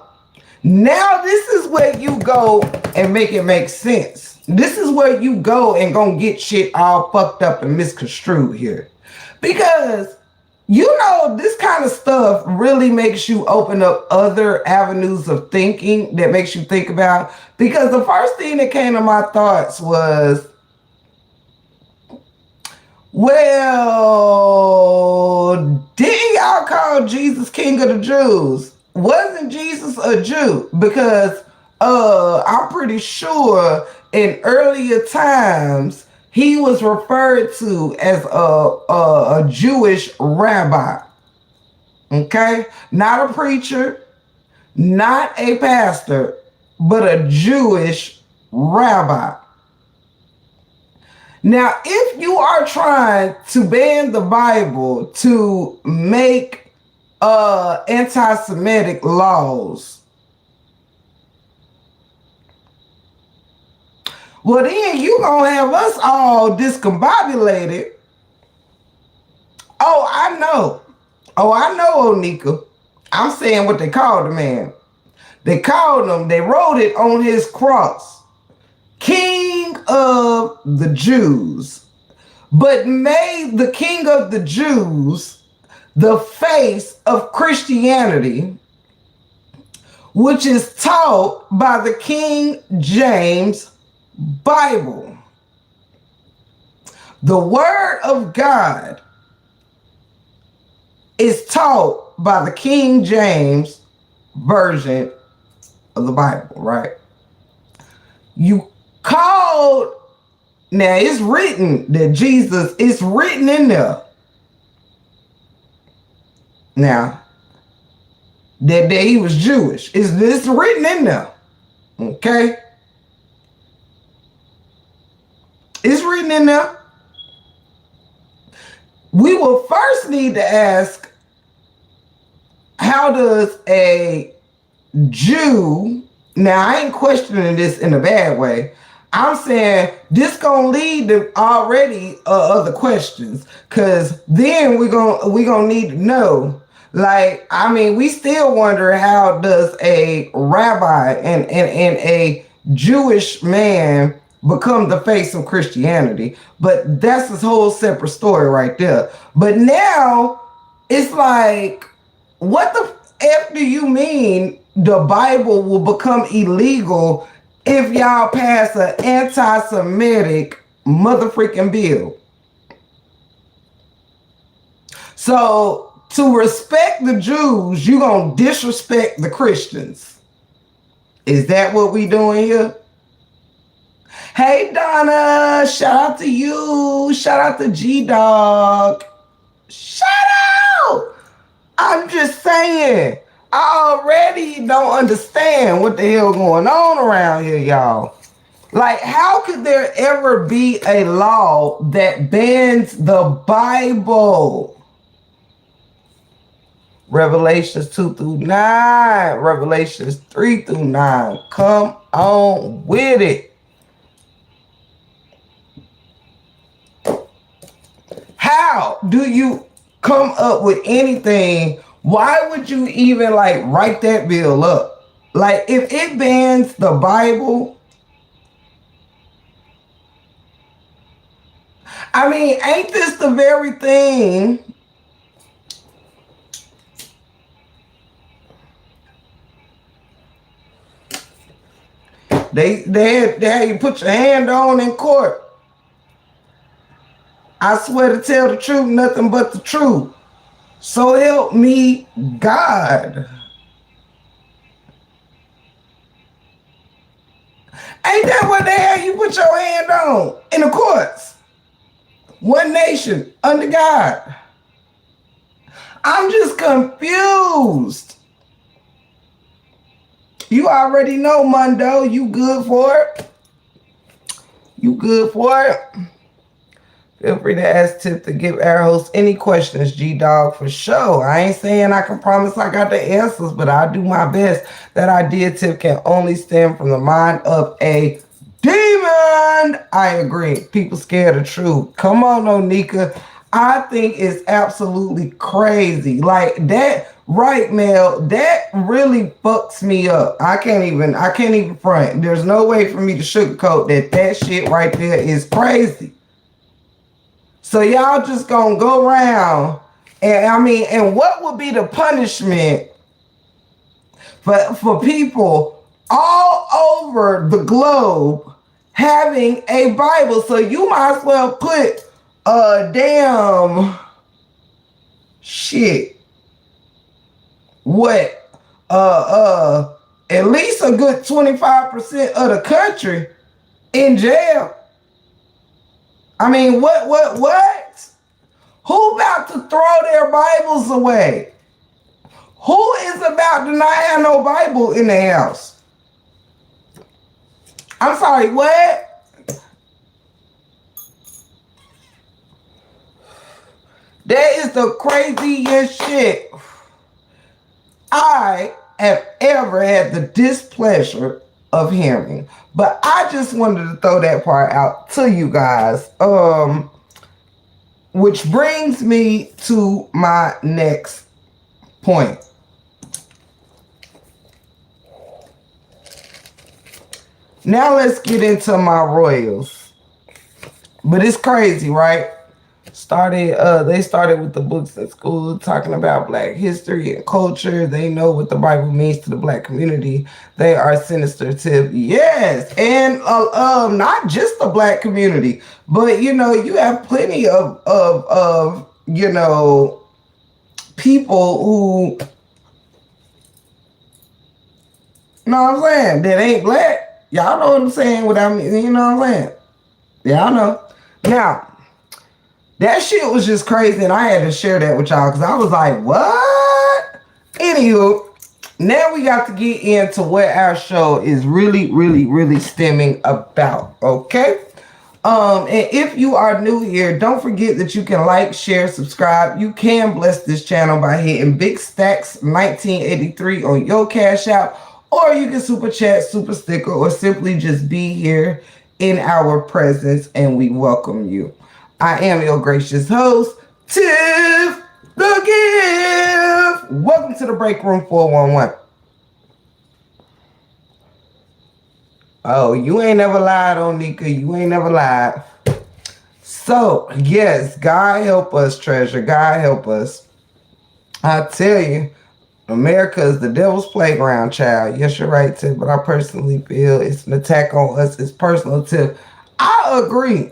Now this is where you go and make it make sense. This is where you go and gonna get shit all fucked up and misconstrued here. Because, you know, this kind of stuff really makes you open up other avenues of thinking that makes you think about. Because the first thing that came to my thoughts was, well, didn't y'all call Jesus King of the Jews? Wasn't Jesus a Jew? Because I'm pretty sure in earlier times he was referred to as a Jewish rabbi. Okay? Not a preacher, not a pastor, but a Jewish rabbi. Now, if you are trying to ban the Bible to make anti-Semitic laws, well, then you gonna have us all discombobulated. Oh, I know, Onika. I'm saying what they called the man. They called him, they wrote it on his cross, King of the Jews, but made the King of the Jews the face of Christianity, which is taught by the King James Bible. The Word of God is taught by the King James version of the Bible, right? You called, now it's written that Jesus, it's written in there. Now, that he was Jewish. It's written in there. Okay? It's written in there. We will first need to ask, how does a Jew, now I ain't questioning this in a bad way, I'm saying this gonna lead to already other questions, because then we're gonna need to know, Like, I mean, we still wonder how does a rabbi and a Jewish man become the face of Christianity? But that's a whole separate story right there. But now it's like, what the F do you mean the Bible will become illegal if y'all pass an anti-Semitic motherfucking bill? So to respect the Jews, you gonna disrespect the Christians. Is that what we doing here? Hey Donna, shout out to you. Shout out to G Dog. Shout out. I'm just saying, I already don't understand what the hell going on around here, y'all. Like, how could there ever be a law that bans the Bible? Revelations 2 through 9, Revelations 3 through 9. Come on with it. How do you come up with anything? Why would you even like write that bill up? Like, if it bans the Bible, I mean, ain't this the very thing they had you put your hand on in court? I swear to tell the truth, nothing but the truth. So help me God. Ain't that what the hell you put your hand on in the courts? One nation under God. I'm just confused. You already know, Mundo. You good for it? You good for it? Feel free to ask Tip to give our host any questions, G-Dog, for sure. I ain't saying I can promise I got the answers, but I'll do my best. That idea, Tip, can only stem from the mind of a demon. I agree. People scared of truth. Come on, Onika. I think it's absolutely crazy. Like that, right, Mel, that really fucks me up. I can't even front. There's no way for me to sugarcoat that shit right there is crazy. So y'all just gonna go around and what would be the punishment for people all over the globe having a Bible? So you might as well put a damn shit. What? At least a good 25% of the country in jail. I mean, what? Who about to throw their Bibles away? Who is about to not have no Bible in the house? I'm sorry, what? That is the craziest shit I have ever had the displeasure of hearing. But I just wanted to throw that part out to you guys. Which brings me to my next point. Now let's get into my royals. But it's crazy, right? They started with the books at school talking about Black history and culture. They know what the Bible means to the Black community. They are sinister to, yes, and not just the Black community, but you have plenty of people who, you know what I'm saying, that ain't Black. Y'all know what I'm saying? What I mean, you know what I'm saying? Y'all know. Now, that shit was just crazy, and I had to share that with y'all because I was like, what? Anywho, now we got to get into what our show is really, really, really stemming about, okay? And if you are new here, don't forget that you can like, share, subscribe. You can bless this channel by hitting Big Stacks 1983 on your Cash App, or you can super chat, super sticker, or simply just be here in our presence, and we welcome you. I am your gracious host, Tiff. The gift. Welcome to the break room 411. Oh, you ain't never lied on Nika. You ain't never lied. So, yes, God help us, treasure. God help us. I tell you, America is the devil's playground, child. Yes, you're right, Tip. But I personally feel it's an attack on us. It's personal, Tip. I agree.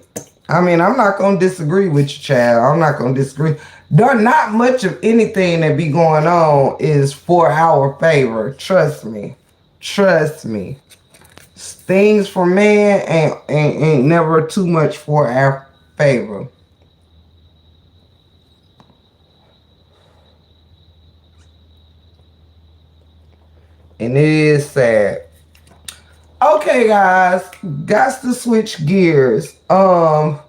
I mean, I'm not gonna disagree with you, child. I'm not gonna disagree. There not much of anything that be going on is for our favor. Trust me. Trust me. Things for man ain't never too much for our favor. And it is sad. Okay, guys, got to switch gears. The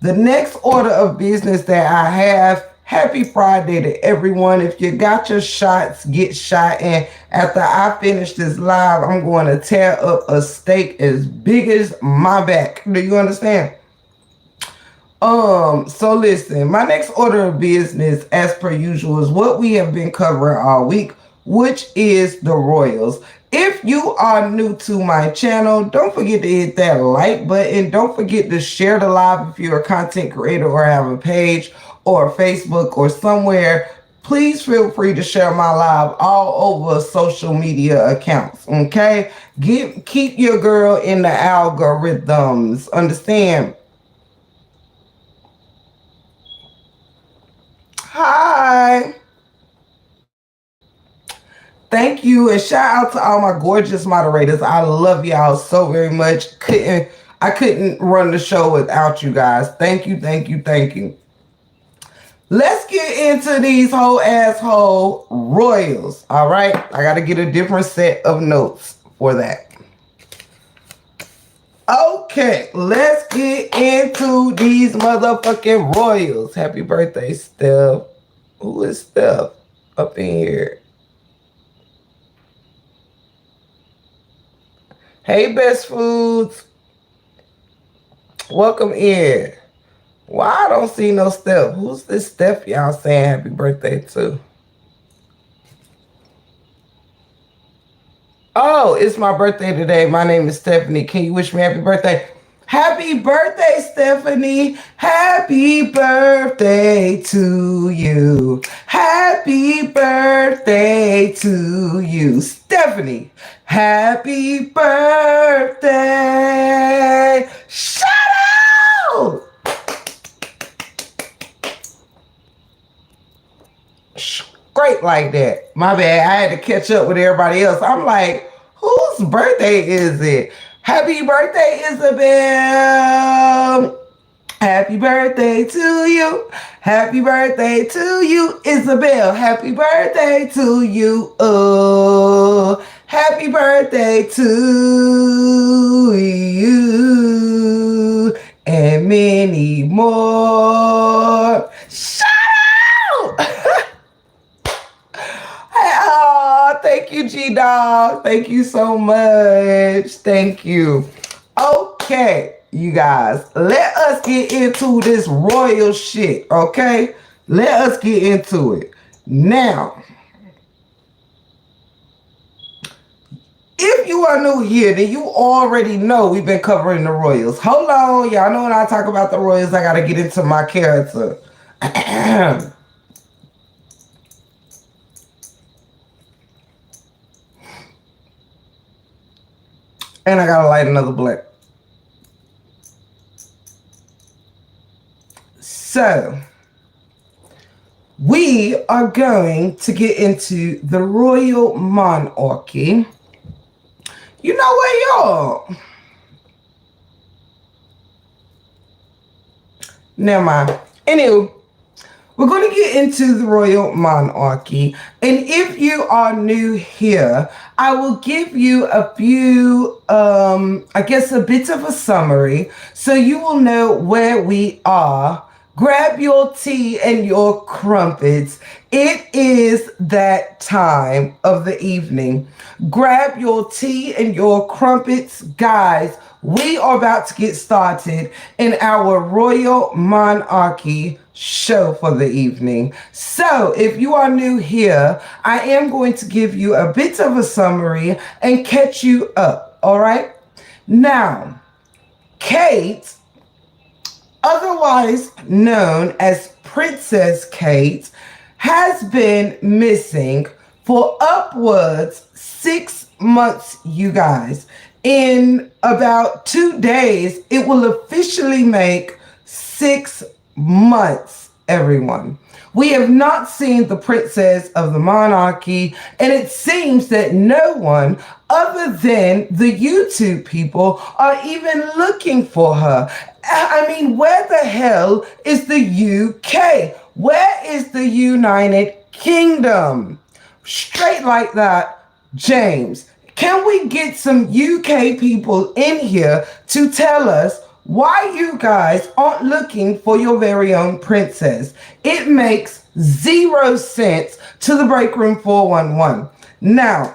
next order of business that I have. Happy Friday to everyone. If you got your shots, get shot. And after I finish this live, I'm going to tear up a steak as big as my back. Do you understand? So listen, my next order of business, as per usual, is what we have been covering all week, which is the Royals. If you are new to my channel, don't forget to hit that like button. Don't forget to share the live if you're a content creator or have a page or Facebook or somewhere. Please feel free to share my live all over social media accounts. Okay? Keep your girl in the algorithms. Understand? Hi. Thank you, and shout out to all my gorgeous moderators. I love y'all so very much. I couldn't run the show without you guys. Thank you, thank you, thank you. Let's get into these whole asshole Royals. All right, I got to get a different set of notes for that. Okay, let's get into these motherfucking Royals. Happy birthday, Steph. Who is Steph up in here? Hey, Best Foods. Welcome in. Why I don't see no Steph? Who's this Steph y'all saying happy birthday to? Oh, it's my birthday today. My name is Stephanie. Can you wish me happy birthday? Happy birthday, Stephanie. Happy birthday to you. Happy birthday to you. Stephanie, happy birthday. Shout out! Great like that. My bad. I had to catch up with everybody else. I'm like, whose birthday is it? Happy birthday, Isabel. Happy birthday to you. Happy birthday to you, Isabel. Happy birthday to you. Oh, happy birthday to you. And many more. Shout out! Oh, thank you, G-Dog. Thank you so much. Thank you. Okay, you guys, let us get into this royal shit, okay? Let us get into it. Now, if you are new here, then you already know we've been covering the Royals. Hold on, y'all know when I talk about the Royals, I got to get into my character. And I gotta light another blunt. So, we are going to get into the royal monarchy. You know what, y'all? Never mind. Anywho, we're going to get into the royal monarchy. And if you are new here, I will give you a few, I guess a bit of a summary so you will know where we are. Grab your tea and your crumpets. It is that time of the evening. Grab your tea and your crumpets. Guys, we are about to get started in our royal monarchy show for the evening. So, if you are new here, I am going to give you a bit of a summary and catch you up. All right. Now, Kate, otherwise known as Princess Kate, has been missing for upwards 6 months, you guys. In about 2 days, it will officially make 6 months, everyone. We have not seen the princess of the monarchy, and it seems that no one other than the YouTube people are even looking for her. I mean, where the hell is the UK? Where is the United Kingdom? Straight like that, James. Can we get some UK people in here to tell us why you guys aren't looking for your very own princess? It makes zero sense to the Break Room 411. Now,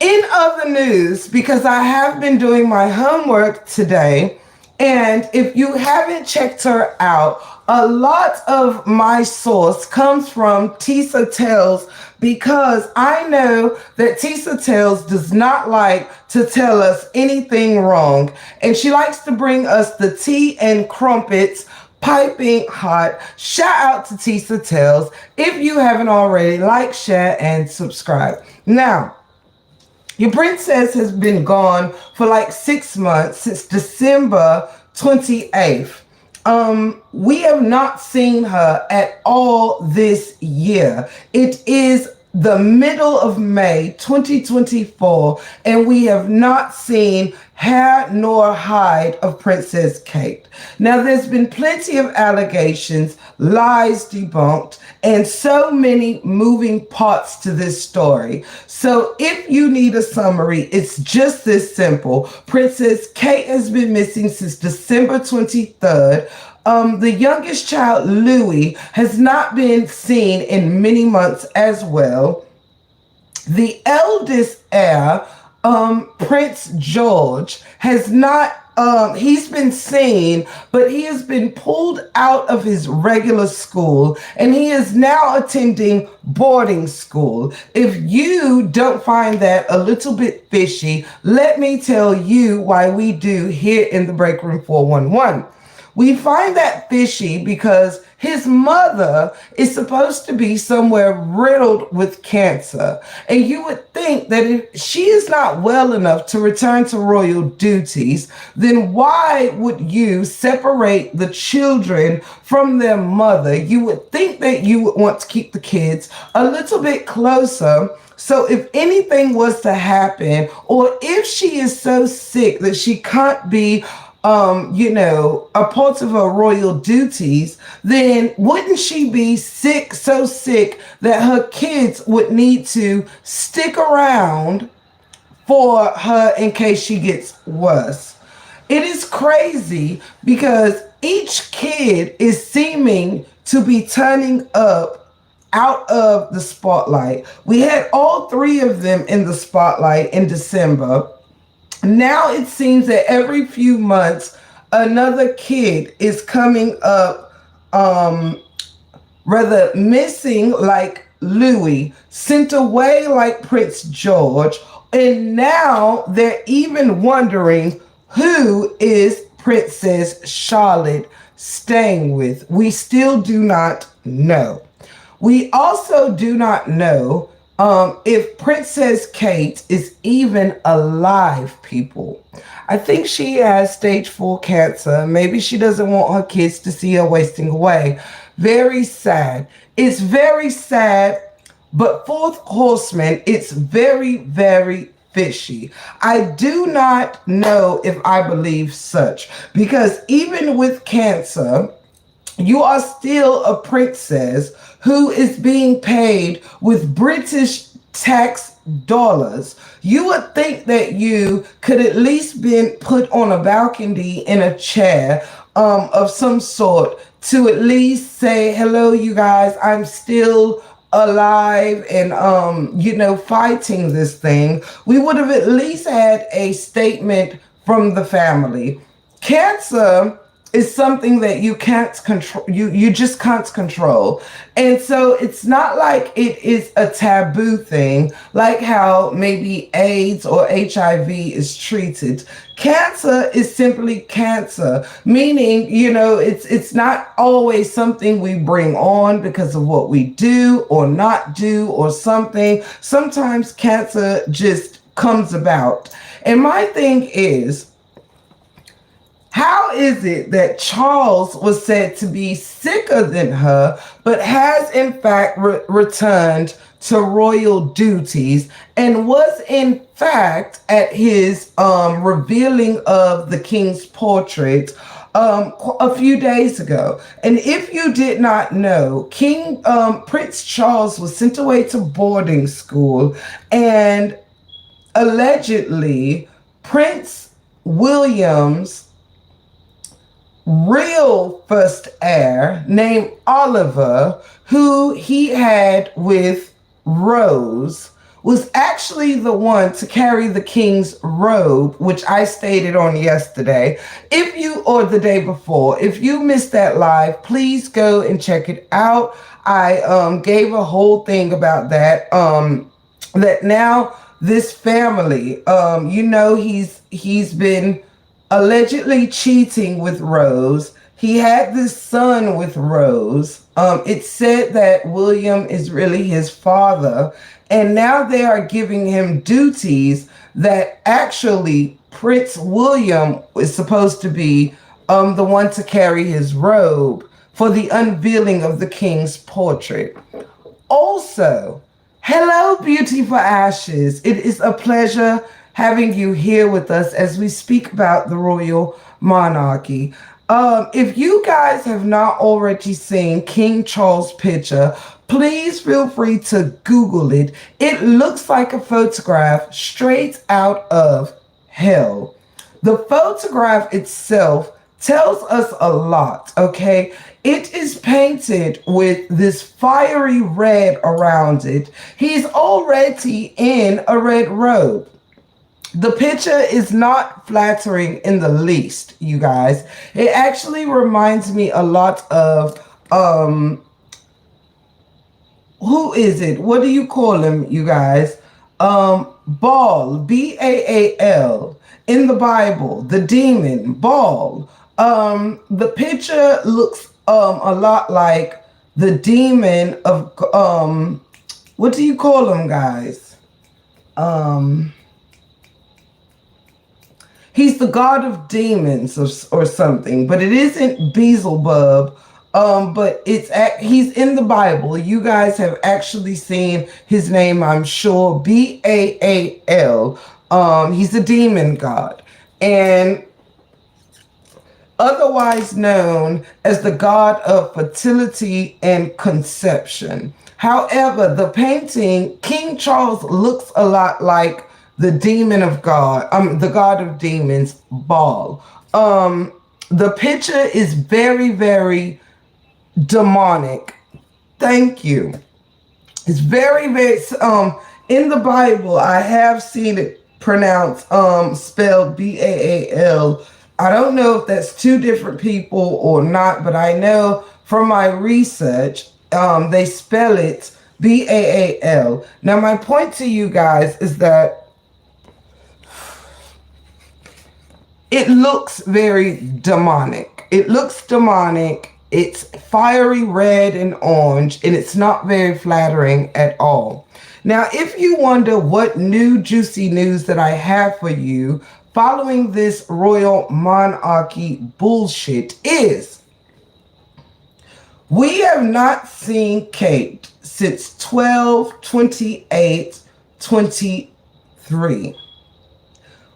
in other news, because I have been doing my homework today, and if you haven't checked her out, a lot of my source comes from Tisa Tells, because I know that Tisa Tells does not like to tell us anything wrong, and she likes to bring us the tea and crumpets piping hot. Shout out to Tisa Tells. If you haven't already, like, share, and subscribe. Now, your princess has been gone for like 6 months, since December 28th. We have not seen her at all this year. It is the middle of May 2024, and we have not seen hair nor hide of Princess Kate. Now, there's been plenty of allegations, lies debunked, and so many moving parts to this story. So if you need a summary, it's just this simple. Princess Kate has been missing since December 23rd. The youngest child, Louis, has not been seen in many months as well. The eldest heir, Prince George, has not, he's been seen, but he has been pulled out of his regular school, and he is now attending boarding school. If you don't find that a little bit fishy, let me tell you why we do here in the Break Room 411. We find that fishy because his mother is supposed to be somewhere riddled with cancer. And you would think that if she is not well enough to return to royal duties, then why would you separate the children from their mother? You would think that you would want to keep the kids a little bit closer. So if anything was to happen, or if she is so sick that she can't be a part of her royal duties, then wouldn't she be sick, so sick that her kids would need to stick around for her in case she gets worse? It is crazy because each kid is seeming to be turning up out of the spotlight. We had all three of them in the spotlight in December. Now it seems that every few months, another kid is coming up, rather missing, like Louis, sent away like Prince George, and now they're even wondering who is Princess Charlotte staying with. We still do not know. We also do not know if Princess Kate is even alive, people. I think she has stage 4 cancer. Maybe she doesn't want her kids to see her wasting away. Very sad. It's very sad, but Fourth Horseman, it's very, very fishy. I do not know if I believe such, because even with cancer, you are still a princess who is being paid with British tax dollars. You would think that you could at least be put on a balcony in a chair of some sort to at least say, hello, you guys, I'm still alive and fighting this thing. We would have at least had a statement from the family. Cancer is something that you can't control. You just can't control. And so it's not like it is a taboo thing, like how maybe AIDS or HIV is treated. Cancer is simply cancer, meaning, it's not always something we bring on because of what we do or not do or something. Sometimes cancer just comes about. And my thing is, how is it that Charles was said to be sicker than her, but has in fact returned to royal duties and was in fact at his revealing of the king's portrait a few days ago? And if you did not know, Prince Charles was sent away to boarding school, and allegedly Prince William's real first heir, named Oliver, who he had with Rose, was actually the one to carry the king's robe, which I stated on yesterday. Or the day before, if you missed that live, please go and check it out. I gave a whole thing about that. That now this family, he's been allegedly cheating with Rose. He had this son with Rose. It's said that William is really his father, and now they are giving him duties that actually Prince William is supposed to be the one to carry his robe for the unveiling of the king's portrait. Also, hello, Beauty for Ashes. It is a pleasure having you here with us as we speak about the royal monarchy. If you guys have not already seen King Charles' picture, please feel free to Google it. It looks like a photograph straight out of hell. The photograph itself tells us a lot, okay? It is painted with this fiery red around it. He's already in a red robe. The picture is not flattering in the least, you guys. It actually reminds me a lot of, who is it? What do you call him, you guys? Baal, Baal, in the Bible, the demon, Baal. The picture looks a lot like the demon of, what do you call him, guys? He's the god of demons or something, but it isn't Beelzebub. But he's in the Bible. You guys have actually seen his name, I'm sure. Baal. He's a demon god, and otherwise known as the god of fertility and conception. However, the painting, King Charles looks a lot like the demon of God, the god of demons, Baal. The picture is very, very demonic. Thank you. It's very, very, in the Bible, I have seen it pronounced, spelled Baal. I don't know if that's two different people or not, but I know from my research, they spell it Baal. Now, my point to you guys is that it looks very demonic. It looks demonic. It's fiery red and orange, and it's not very flattering at all. Now, if you wonder what new juicy news that I have for you following this royal monarchy bullshit is, we have not seen Kate since 12/28/23.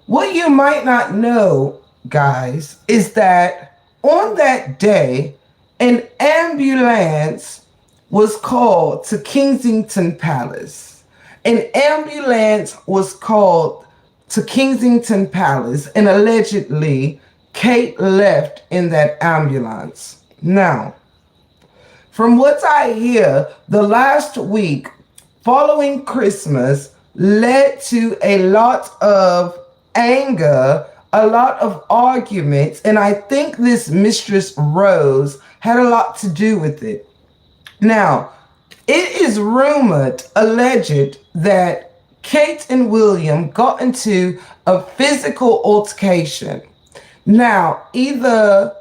What you might not know, guys, is that on that day, an ambulance was called to Kensington Palace. An ambulance was called to Kensington Palace, and allegedly, Kate left in that ambulance. Now, from what I hear, the last week following Christmas led to a lot of anger a lot of arguments, and I think this Mistress Rose had a lot to do with it. Now, it is rumored, alleged, that Kate and William got into a physical altercation. Now, either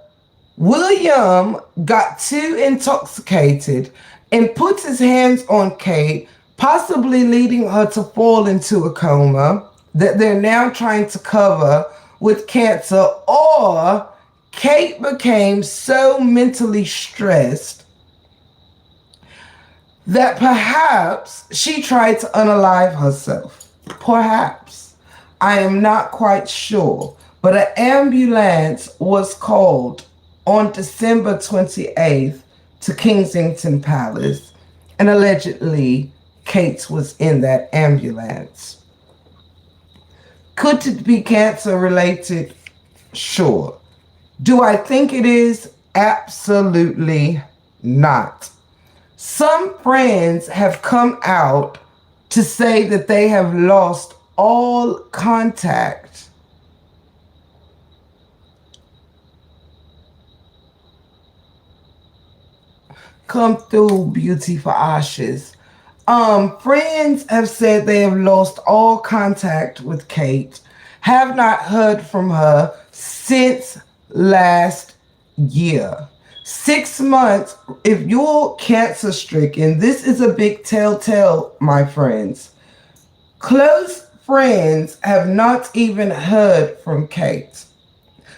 William got too intoxicated and put his hands on Kate, possibly leading her to fall into a coma that they're now trying to cover with cancer, or Kate became so mentally stressed that perhaps she tried to unalive herself. Perhaps. I am not quite sure. But an ambulance was called on December 28th to Kensington Palace, and allegedly Kate was in that ambulance. Could it be cancer related? Sure. Do I think it is? Absolutely not. Some friends have come out to say that they have lost all contact. Come through, beauty for ashes. Friends have said they have lost all contact with Kate, have not heard from her since last year. 6 months, if you're cancer stricken, this is a big telltale, my friends. Close friends have not even heard from Kate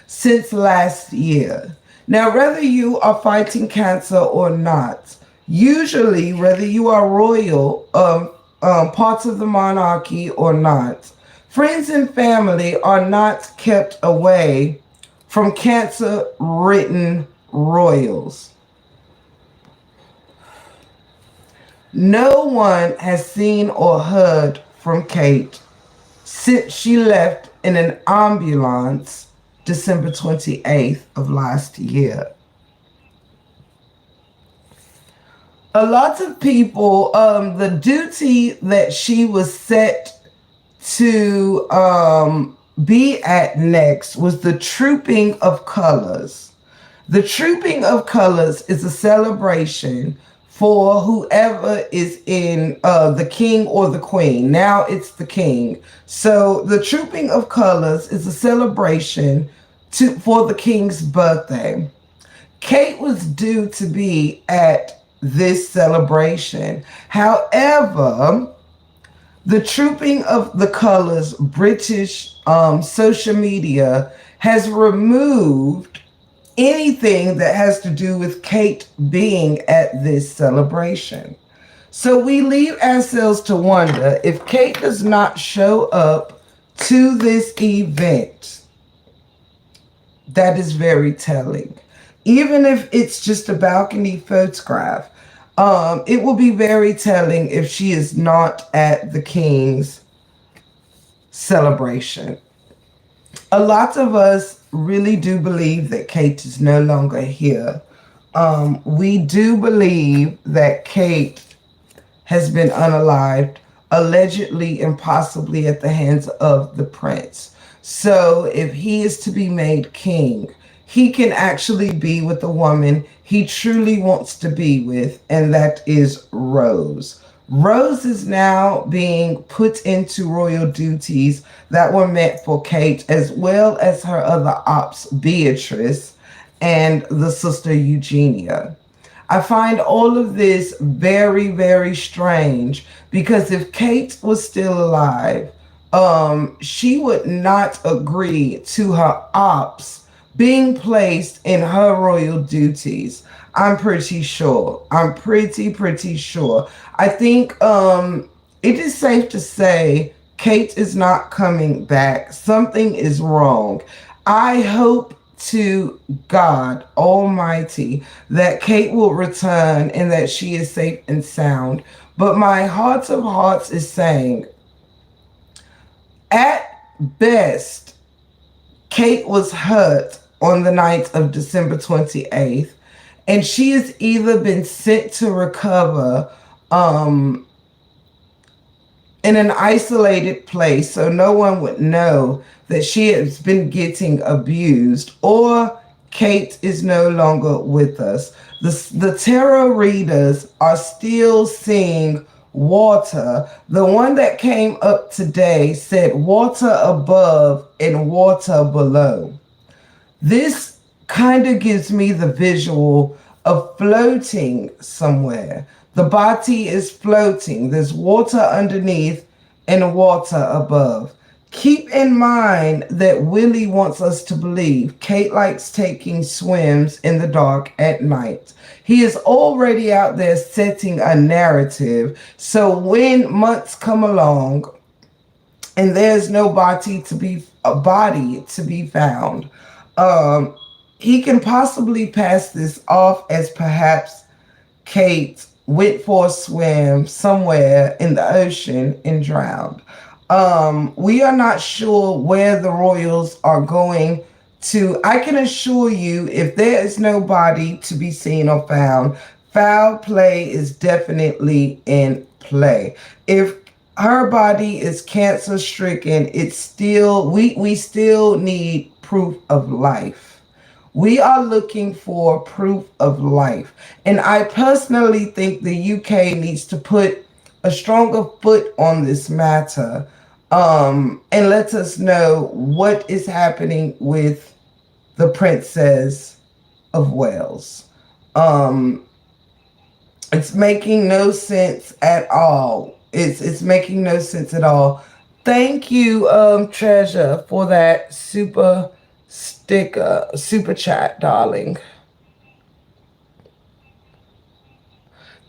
since last year. Now, whether you are fighting cancer or not, usually, whether you are royal, parts of the monarchy or not, friends and family are not kept away from cancer-ridden royals. No one has seen or heard from Kate since she left in an ambulance December 28th of last year. A lot of people, the duty that she was set to be at next was the Trooping of Colors. The Trooping of Colors is a celebration for whoever is in the king or the queen. Now it's the king. So the Trooping of Colors is a celebration for the king's birthday. Kate was due to be at this celebration. However, the Trooping of the Colors British social media has removed anything that has to do with Kate being at this celebration. So we leave ourselves to wonder if Kate does not show up to this event. That is very telling. Even if it's just a balcony photograph, it will be very telling if she is not at the king's celebration. A lot of us really do believe that Kate is no longer here. We do believe that Kate has been unalived, allegedly and possibly at the hands of the prince. So if he is to be made king, he can actually be with the woman he truly wants to be with, and that is Rose. Rose is now being put into royal duties that were meant for Kate, as well as her other ops, Beatrice and the sister Eugenia. I find all of this very, very strange, because if Kate was still alive, she would not agree to her ops being placed in her royal duties. I'm pretty sure. I'm pretty sure. I think it is safe to say Kate is not coming back. Something is wrong. I hope to God Almighty that Kate will return and that she is safe and sound. But my heart of hearts is saying, at best, Kate was hurt on the night of December 28th, and she has either been sent to recover in an isolated place so no one would know that she has been getting abused, or Kate is no longer with us. The tarot readers are still seeing water. The one that came up today said water above and water below. This kind of gives me the visual of floating somewhere. The body is floating. There's water underneath and water above. Keep in mind that Willie wants us to believe Kate likes taking swims in the dark at night. He is already out there setting a narrative. So when months come along and there's no body to be found, um, he can possibly pass this off as perhaps Kate went for a swim somewhere in the ocean and drowned. We are not sure where the royals are going to. I can assure you, if there is no body to be seen or found, foul play is definitely in play. If her body is cancer stricken, it's still we still need proof of life. We are looking for proof of life. And I personally think the UK needs to put a stronger foot on this matter, and let us know what is happening with the Princess of Wales. Um, it's making no sense at all. It's making no sense at all. Thank you, Treasure, for that super chat, darling.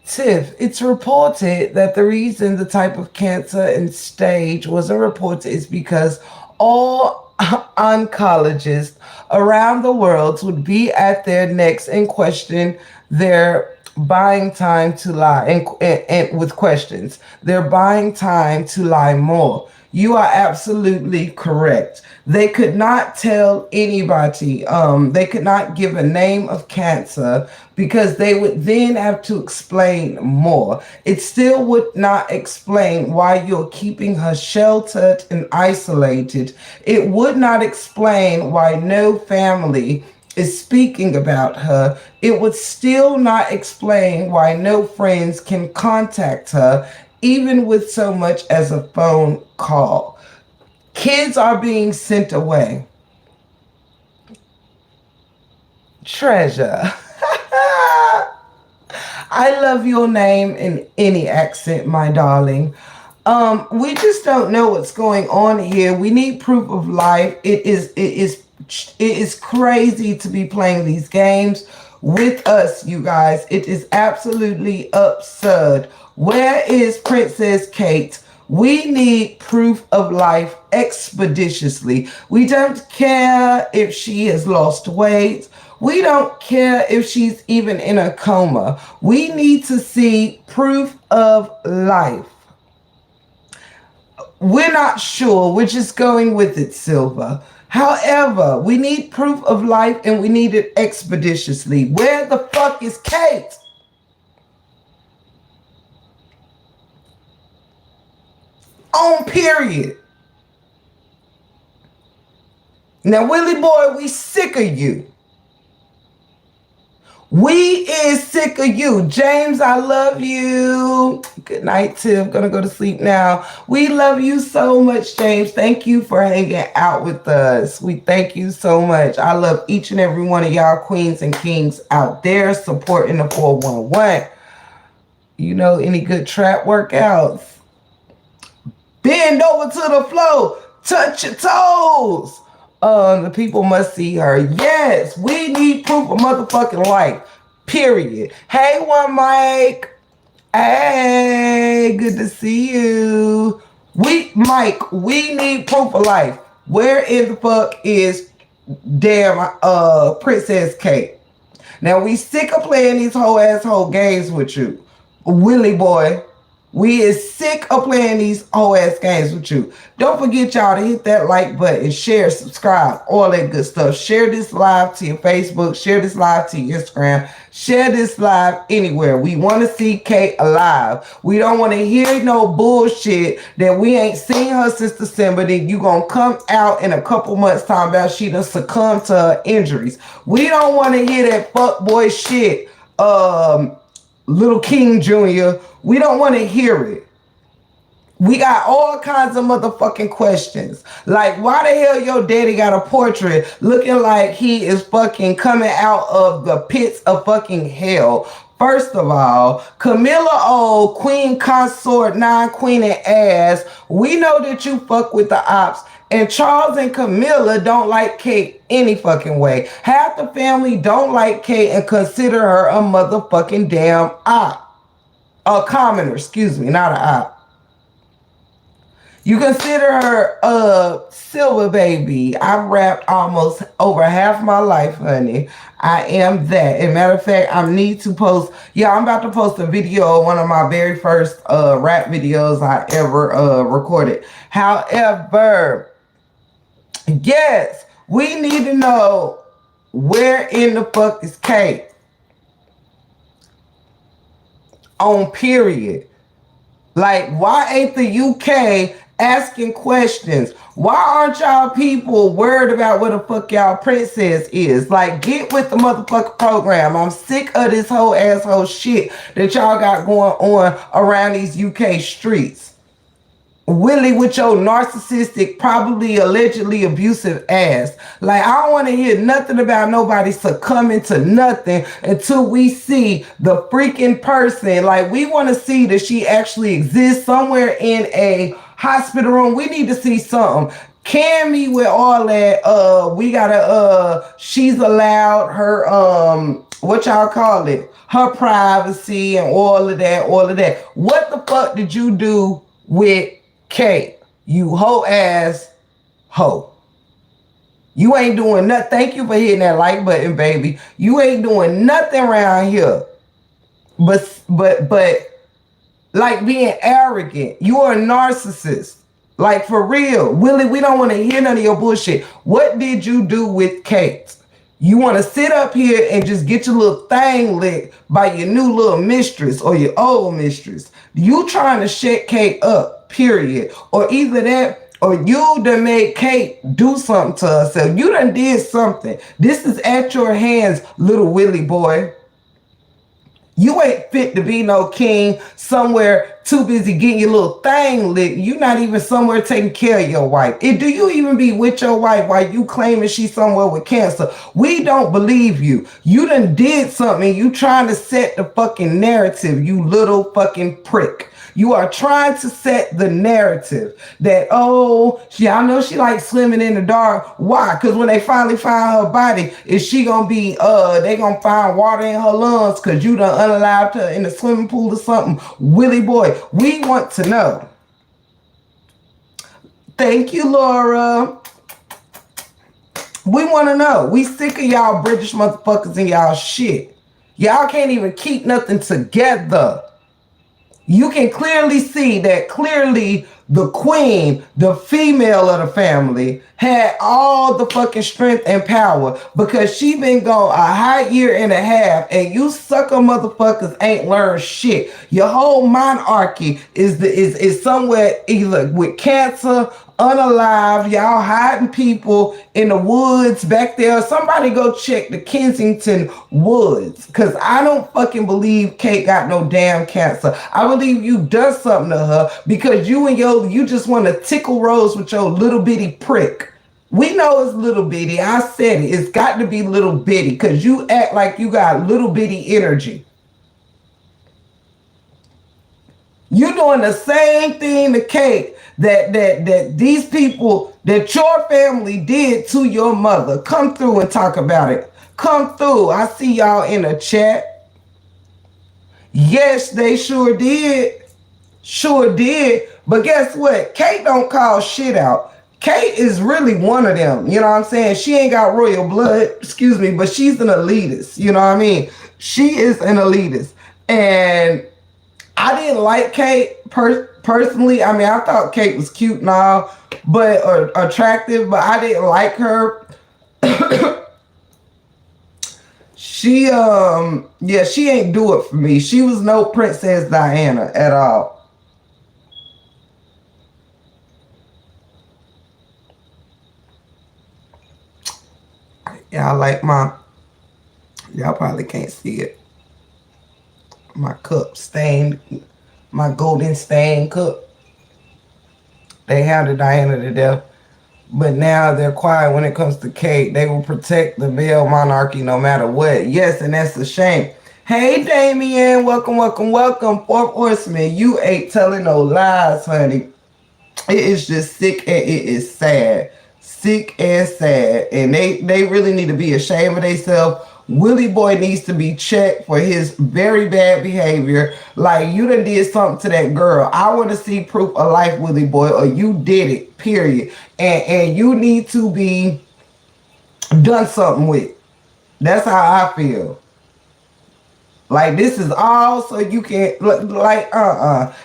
Tiff, it's reported that the reason the type of cancer and stage wasn't reported is because all oncologists around the world would be at their necks and question their buying time to lie, and with questions. They're buying time to lie more. You are absolutely correct. They could not tell anybody, they could not give a name of cancer because they would then have to explain more. It still would not explain why you're keeping her sheltered and isolated. It would not explain why no family is speaking about her. It would still not explain why no friends can contact her, even with so much as a phone call. Kids are being sent away. Treasure. I love your name in any accent, my darling. We just don't know what's going on here. We need proof of life. It is crazy to be playing these games with us, you guys. It is absolutely absurd. Where is Princess Kate? We need proof of life expeditiously. We don't care if she has lost weight. We don't care if she's even in a coma. We need to see proof of life. We're not sure. We're just going with it, Silver. However, we need proof of life and we need it expeditiously. Where the fuck is Kate? On period. Now, Willie boy, we sick of you. We is sick of you. James, I love you. Good night, Tim. Gonna go to sleep now. We love you so much, James. Thank you for hanging out with us. We thank you so much. I love each and every one of y'all queens and kings out there supporting the 411. You know, any good trap workouts? Bend over to the floor. Touch your toes. The people must see her. Yes, we need proof of motherfucking life. Period. Hey, one Mike. Hey, good to see you. Mike, we need proof of life. Where in the fuck is damn Princess Kate? Now we sick of playing these whole asshole games with you, Willie boy. We is sick of playing these whole ass games with you. Don't forget y'all to hit that like button, share, subscribe, all that good stuff. Share this live to your Facebook, share this live to your Instagram, share this live anywhere. We want to see Kate alive. We don't want to hear no bullshit that we ain't seen her since December. Then you gonna come out in a couple months talking about she done succumbed to her injuries. We don't want to hear that fuck boy shit. Little King Jr. We don't want to hear it. We got all kinds of motherfucking questions. Like, why the hell your daddy got a portrait looking like he is fucking coming out of the pits of fucking hell? First of all, Camilla old queen consort, non-queen and ass. We know that you fuck with the ops. And Charles and Camilla don't like Kate any fucking way. Half the family don't like Kate and consider her a motherfucking damn op. A commoner, excuse me, not an op. You consider her a silver baby. I've rapped almost over half my life, honey. I am that. As a matter of fact, I need to post. Yeah, I'm about to post a video, one of my very first rap videos I ever recorded. However, yes, we need to know where in the fuck is Kate? On period. Like, why ain't the UK asking questions? Why aren't y'all people worried about where the fuck y'all princess is? Like, get with the motherfucking program. I'm sick of this whole asshole shit that y'all got going on around these UK streets. Willie with your narcissistic, probably allegedly abusive ass. Like, I don't want to hear nothing about nobody succumbing to nothing until we see the freaking person. Like, we want to see that she actually exists somewhere in a hospital room. We need to see something. Can me with all that. We gotta she's allowed her what y'all call it? Her privacy and all of that, all of that. What the fuck did you do with Kate, you hoe ass hoe? You ain't doing nothing. Thank you for hitting that like button, baby. You ain't doing nothing around here. But like being arrogant. You are a narcissist. Like for real. Willie, we don't want to hear none of your bullshit. What did you do with Kate? You want to sit up here and just get your little thing lit by your new little mistress or your old mistress. You trying to shut Kate up, period. Or either that or you done made Kate do something to herself. You done did something. This is at your hands, little Willie boy. You ain't fit to be no king somewhere too busy getting your little thing lit. You not even somewhere taking care of your wife. Do you even be with your wife while you claiming she's somewhere with cancer? We don't believe you. You done did something. You trying to set the fucking narrative, you little fucking prick. You are trying to set the narrative that, oh, I know she likes swimming in the dark. Why? Because when they finally find her body, is she going to be, they going to find water in her lungs because you done unalived her in the swimming pool or something? Willie boy, we want to know. Thank you, Laura. We want to know. We sick of y'all British motherfuckers and y'all shit. Y'all can't even keep nothing together. You can clearly see that clearly the queen, the female of the family, had all the fucking strength and power because she been gone a high year and a half and you sucker motherfuckers ain't learned shit. Your whole monarchy is somewhere either with cancer, unalive, y'all hiding people in the woods back there. Somebody go check the Kensington woods because I don't fucking believe Kate got no damn cancer. I believe you done something to her because you just want to tickle Rose with your little bitty prick. We know it's little bitty. I said it. It's got to be little bitty because you act like you got little bitty energy. You're doing the same thing to Kate that these people, that your family did to your mother. Come through and talk about it. Come through. I see y'all in the chat. Yes, they sure did. Sure did. But guess what? Kate don't call shit out. Kate is really one of them. You know what I'm saying? She ain't got royal blood, excuse me, but she's an elitist. You know what I mean? She is an elitist. And I didn't like Kate personally. I mean, I thought Kate was cute and all, but or attractive, but I didn't like her. Yeah, she ain't do it for me. She was no Princess Diana at all. Yeah, I like my, y'all probably can't see it. My cup stained, my golden stained cup. They handed Diana to death. But now they're quiet when it comes to Kate. They will protect the male monarchy no matter what. Yes, and that's a shame. Hey, Damien, welcome, welcome, welcome. Fourth Horseman, you ain't telling no lies, honey. It is just sick and it is sad. Sick and sad. And they really need to be ashamed of themselves. Willie Boy needs to be checked for his very bad behavior. Like, you done did something to that girl. I want to see proof of life, Willie Boy, or you did it, period. And you need to be done something with. That's how I feel. Like, this is all so you can, like,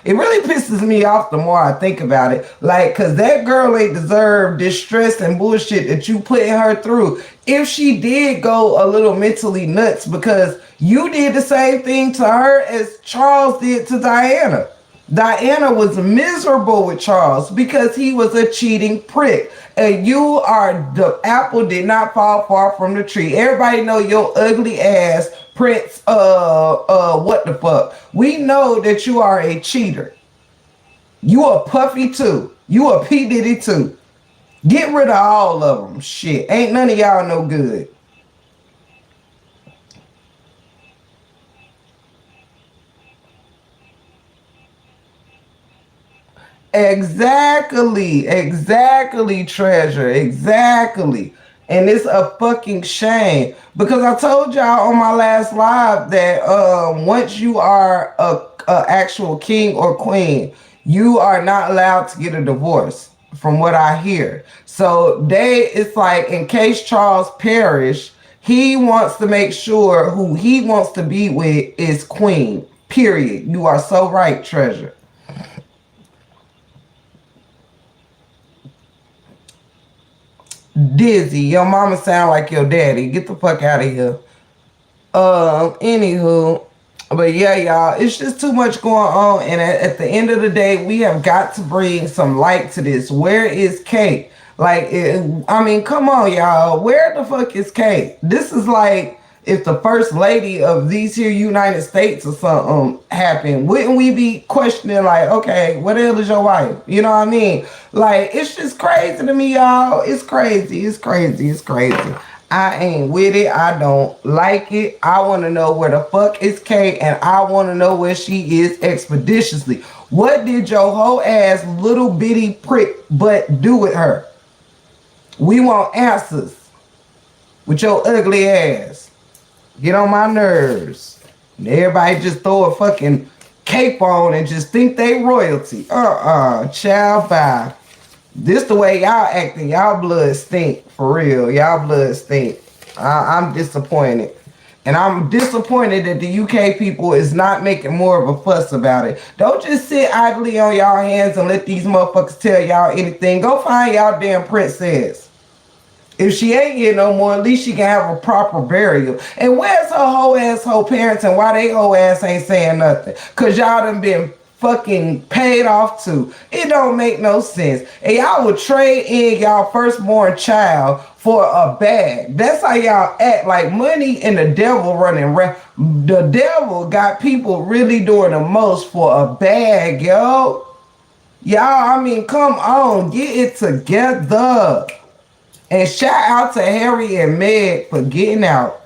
It really pisses me off the more I think about it. Like, because that girl ain't deserve this stress and bullshit that you putting her through. If she did go a little mentally nuts, because you did the same thing to her as Charles did to Diana. Diana was miserable with Charles because he was a cheating prick. And the apple did not fall far from the tree. Everybody know your ugly ass Prince, what the fuck? We know that you are a cheater. You a Puffy too. You a P. Diddy too. Get rid of all of them. Shit. Ain't none of y'all no good. Exactly, treasure. Exactly. And it's a fucking shame because I told y'all on my last live that once you are a actual king or queen, you are not allowed to get a divorce. From what I hear, so it's like in case Charles perish, he wants to make sure who he wants to be with is queen. Period. You are so right, treasure. Dizzy, your mama sound like your daddy. Get the fuck out of here. Anywho, but yeah, y'all, it's just too much going on, and at the end of the day, we have got to bring some light to this. Where is Kate? Like, I mean, come on, y'all. Where the fuck is Kate? This is like if the first lady of these here United States or something happened, wouldn't we be questioning like, okay, what the hell is your wife? You know what I mean? Like, it's just crazy to me, y'all. It's crazy. It's crazy. It's crazy. I ain't with it. I don't like it. I want to know where the fuck is Kate, and I want to know where she is expeditiously. What did your whole ass little bitty prick butt do with her? We want answers with your ugly ass. Get on my nerves. And everybody just throw a fucking cape on and just think they royalty. Child, bye. This the way y'all acting. Y'all blood stink. For real. Y'all blood stink. I'm disappointed. And I'm disappointed that the UK people is not making more of a fuss about it. Don't just sit idly on y'all hands and let these motherfuckers tell y'all anything. Go find y'all damn princess. If she ain't here no more, at least she can have a proper burial. And where's her whole asshole parents and why they whole ass ain't saying nothing? Cause y'all done been fucking paid off too. It don't make no sense. And y'all would trade in y'all firstborn child for a bag. That's how y'all act. Like money and the devil running. The devil got people really doing the most for a bag, yo. Y'all, I mean, come on, get it together. And shout out to Harry and Meg for getting out.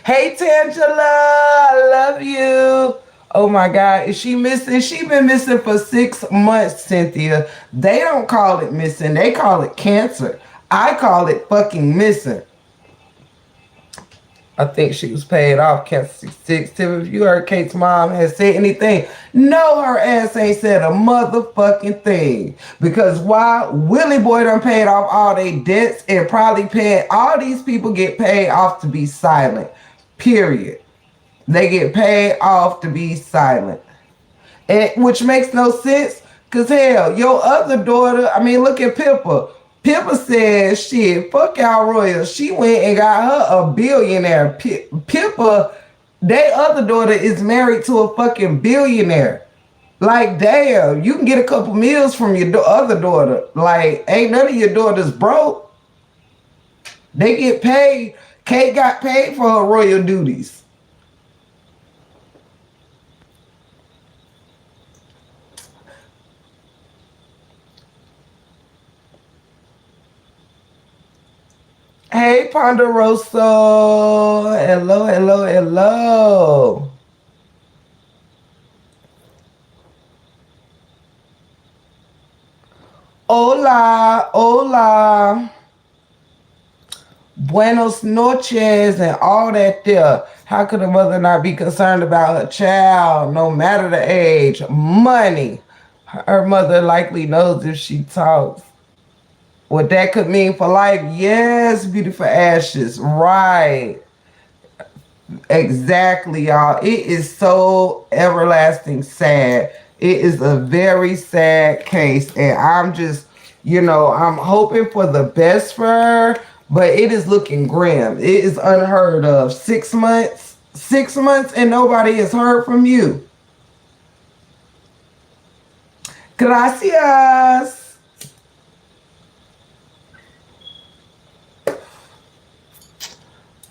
Hey, Tangela, I love you. Oh my God, is she missing? She been missing for 6 months, Cynthia. They don't call it missing. They call it cancer. I call it fucking missing. I think she was paid off, Cancer 66. Tim, if you heard Kate's mom has said anything, no, her ass ain't said a motherfucking thing. Because why? Willie Boy done paid off all they debts and probably paid, all these people get paid off to be silent. Period. They get paid off to be silent. which makes no sense. Cause hell, your other daughter, I mean, look at Pippa. Pippa said, "Shit, fuck y'all royals." She went and got her a billionaire. Pippa, their other daughter is married to a fucking billionaire. Like, damn, you can get a couple meals from your other daughter. Like, ain't none of your daughters broke. They get paid. Kate got paid for her royal duties. Hey, Ponderoso. Hello, hello, hello. Hola, hola. Buenos noches and all that there. How could a mother not be concerned about her child, no matter the age? Money. Her mother likely knows if she talks. What that could mean for life? Yes, beautiful ashes. Right. Exactly, y'all. It is so everlasting sad. It is a very sad case. And I'm just, I'm hoping for the best for her, but it is looking grim. It is unheard of. 6 months, 6 months, and nobody has heard from you. Gracias.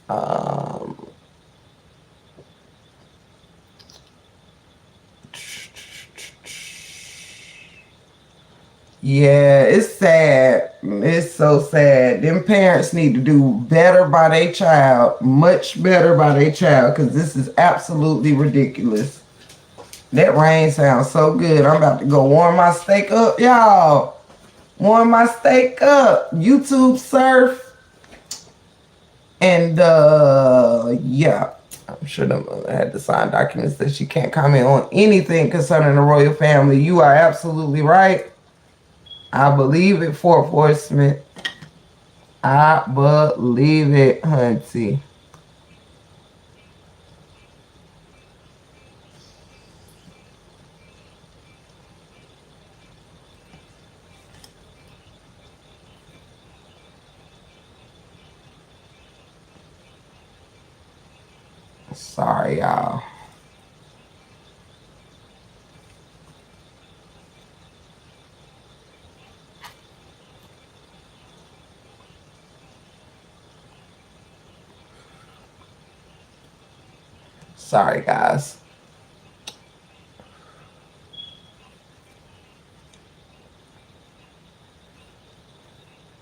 Um, Yeah, it's sad. It's so sad. Them parents need to do better by their child, much better by their child, because this is absolutely ridiculous. That rain sounds so good. I'm about to go warm my steak up, y'all. Warm my steak up. YouTube surf. And yeah. I'm sure them had to sign documents that she can't comment on anything concerning the royal family. You are absolutely right. I believe it, Fort Horseman. I believe it, hunty. Sorry, y'all. Sorry, guys.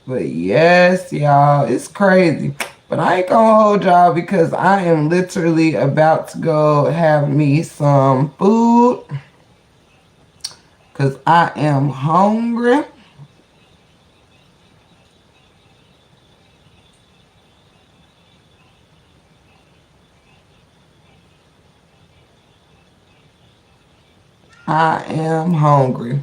But yes, y'all, it's crazy. But I ain't gonna hold y'all because I am literally about to go have me some food because I am hungry. I am hungry.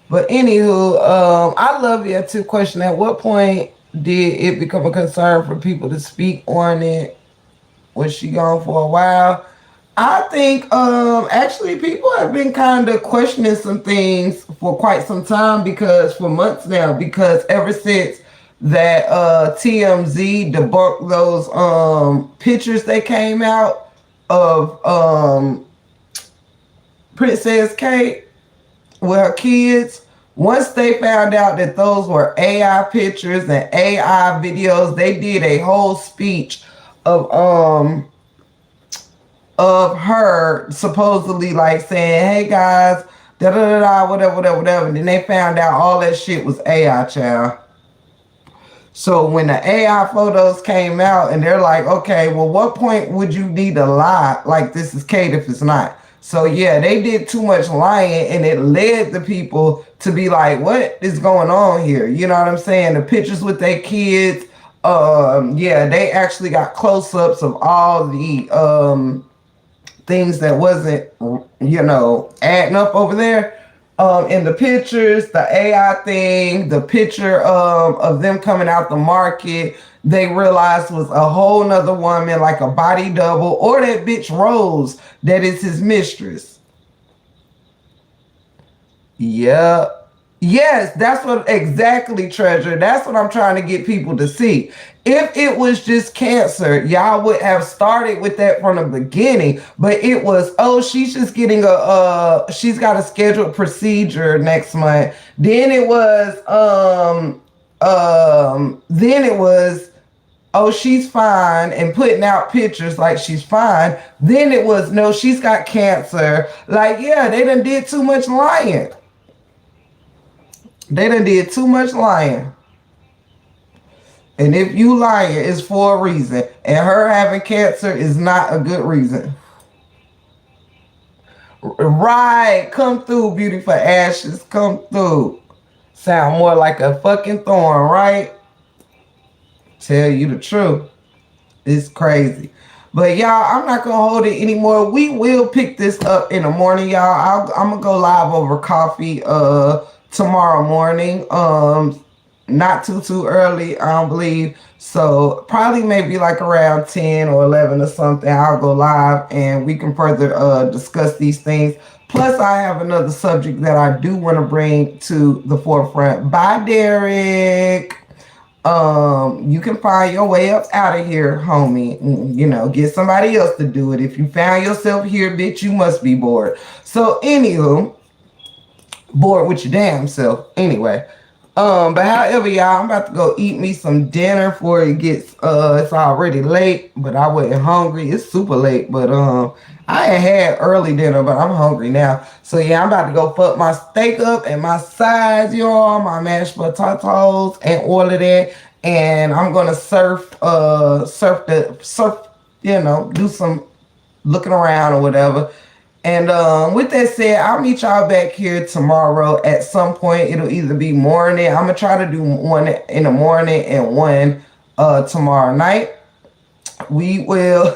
But anywho, I love your two question. At what point did it become a concern for people to speak on it? Was she gone for a while? I think actually people have been kind of questioning some things for quite some time because for months now, because ever since that TMZ debunked those pictures that came out of Princess Kate with her kids. Once they found out that those were AI pictures and AI videos, they did a whole speech of her supposedly like saying, "Hey guys, da da da da, whatever, whatever, whatever." And then they found out all that shit was AI, child. So when the AI photos came out and they're like, okay, well, what point would you need to lie like this is Kate if it's not? So yeah, they did too much lying and it led the people to be like, what is going on here? You know what I'm saying? The pictures with their kids, yeah, they actually got close-ups of all the things that wasn't, adding up over there. In the pictures, the AI thing, the picture of them coming out the market, they realized was a whole nother woman, like a body double, or that bitch Rose that is his mistress. Yep. Yes, that's what exactly, treasure. That's what I'm trying to get people to see. If it was just cancer, y'all would have started with that from the beginning. But it was, oh, she's just getting she's got a scheduled procedure next month. Then it was, oh, she's fine, and putting out pictures like she's fine. Then it was, no, she's got cancer. Like, yeah, they done did too much lying. They done did too much lying. And if you lying, it's for a reason. And her having cancer is not a good reason. Right. Come through, beautiful ashes. Come through. Sound more like a fucking thorn, right? Tell you the truth. It's crazy. But y'all, I'm not gonna hold it anymore. We will pick this up in the morning, y'all. I'm gonna go live over coffee tomorrow morning. Not too early, I don't believe. So probably maybe like around 10 or 11 or something. I'll go live and we can further discuss these things. Plus, I have another subject that I do want to bring to the forefront. Bye, Derek. You can find your way up out of here, homie. You know, get somebody else to do it. If you found yourself here, bitch, you must be bored. So, anywho, bored with your damn self. Anyway, but however, y'all, I'm about to go eat me some dinner before it gets it's already late, but I wasn't hungry. It's super late, but I had early dinner, but I'm hungry now. So yeah, I'm about to go fuck my steak up and my sides, y'all, my mashed potatoes and all of that. And I'm gonna surf, you know, do some looking around or whatever. And with that said, I'll meet y'all back here tomorrow at some point. It'll either be morning. I'm gonna try to do one in the morning and one tomorrow night. We will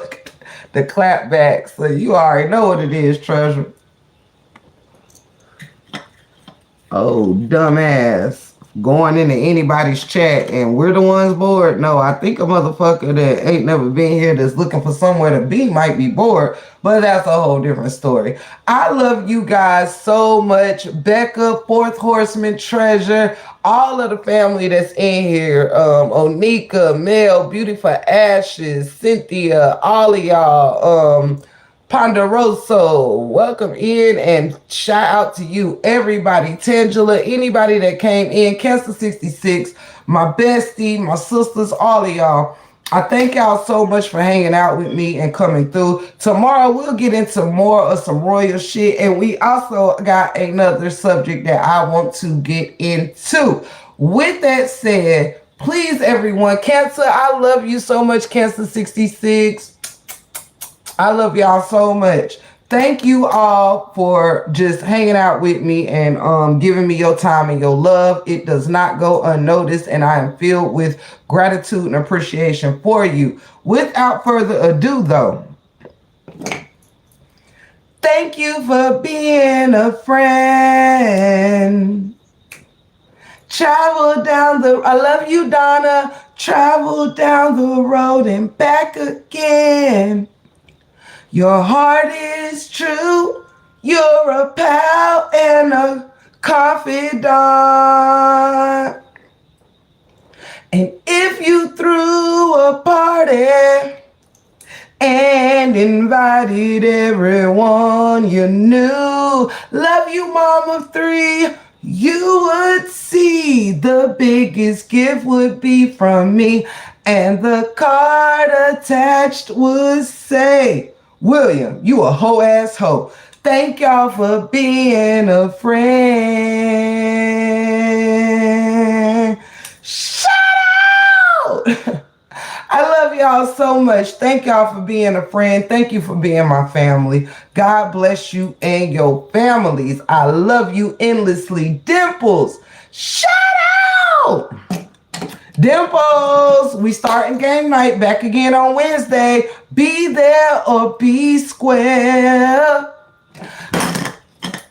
the clap back. So you already know what it is, treasure. Oh, dumbass. Going into anybody's chat and we're the ones bored. No, I think a motherfucker that ain't never been here that's looking for somewhere to be might be bored, but that's a whole different story. I love you guys so much. Becca, Fourth Horseman, Treasure, all of the family that's in here. Onika, Mel, Beautiful Ashes, Cynthia, all of y'all. Ponderoso, welcome in and shout out to you, everybody. Tangela, anybody that came in, Kester 66, my bestie, my sisters, all of y'all. I thank y'all so much for hanging out with me and coming through. Tomorrow we'll get into more of some royal shit, and we also got another subject that I want to get into. With that said, please everyone, Cancer, I love you so much, Cancer 66. I love y'all so much. Thank you all for just hanging out with me and giving me your time and your love. It does not go unnoticed, and I am filled with gratitude and appreciation for you. Without further ado, though, thank you for being a friend. Travel down the, I love you, Donna. Travel down the road and back again. Your heart is true. You're a pal and a confidant. And if you threw a party and invited everyone you knew, love you, mom of three, you would see the biggest gift would be from me. And the card attached would say, William, you a hoe ass hoe. Thank y'all for being a friend. Shout out! I love y'all so much. Thank y'all for being a friend. Thank you for being my family. God bless you and your families. I love you endlessly. Dimples, shout out! Dimples, we starting game night back again on Wednesday. Be there or be square.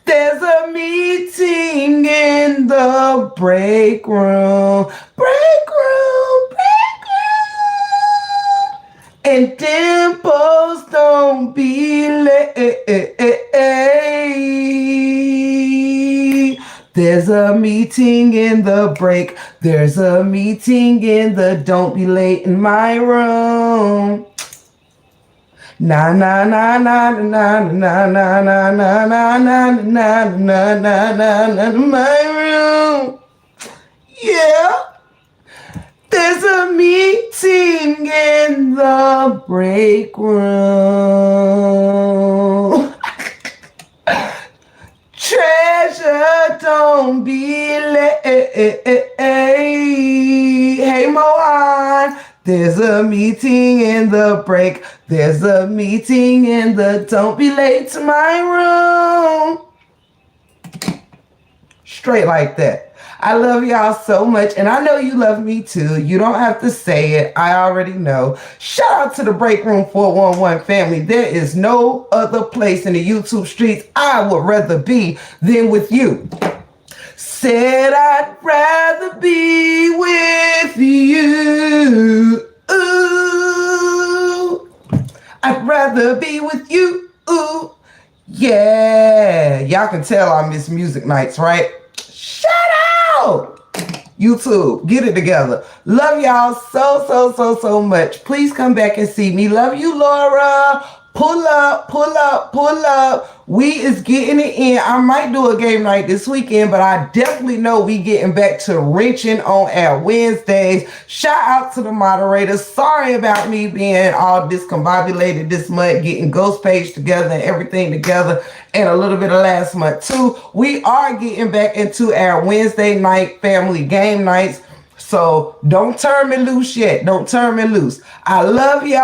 There's a meeting in the break room. Break room, break room. And Dimples, don't be late. There's a meeting in the break. There's a meeting in the don't be late in my room. Na na na na na na na na na na na na na na na na my room. Yeah. There's a meeting in the break room. Treasure, don't be late. Hey, Mohan. There's a meeting in the break. There's a meeting in the don't be late to my room. Straight like that. I love y'all so much, and I know you love me too. You don't have to say it. I already know. Shout out to the Break Room 411 family. There is no other place in the YouTube streets I would rather be than with you. Said I'd rather be with you. Ooh. I'd rather be with you. Ooh. Yeah. Y'all can tell I miss music nights, right? Shout out! YouTube, get it together. Love y'all so much. Please come back and see me. Love you, Laura. Pull up. We is getting it in. I might do a game night this weekend, but I definitely know we getting back to wrenching on our Wednesdays. Shout out to the moderators. Sorry about me being all discombobulated this month, getting Ghost Page together and everything together, and a little bit of last month too. We are getting back into our Wednesday night family game nights. So don't turn me loose yet. Don't turn me loose. I love y'all.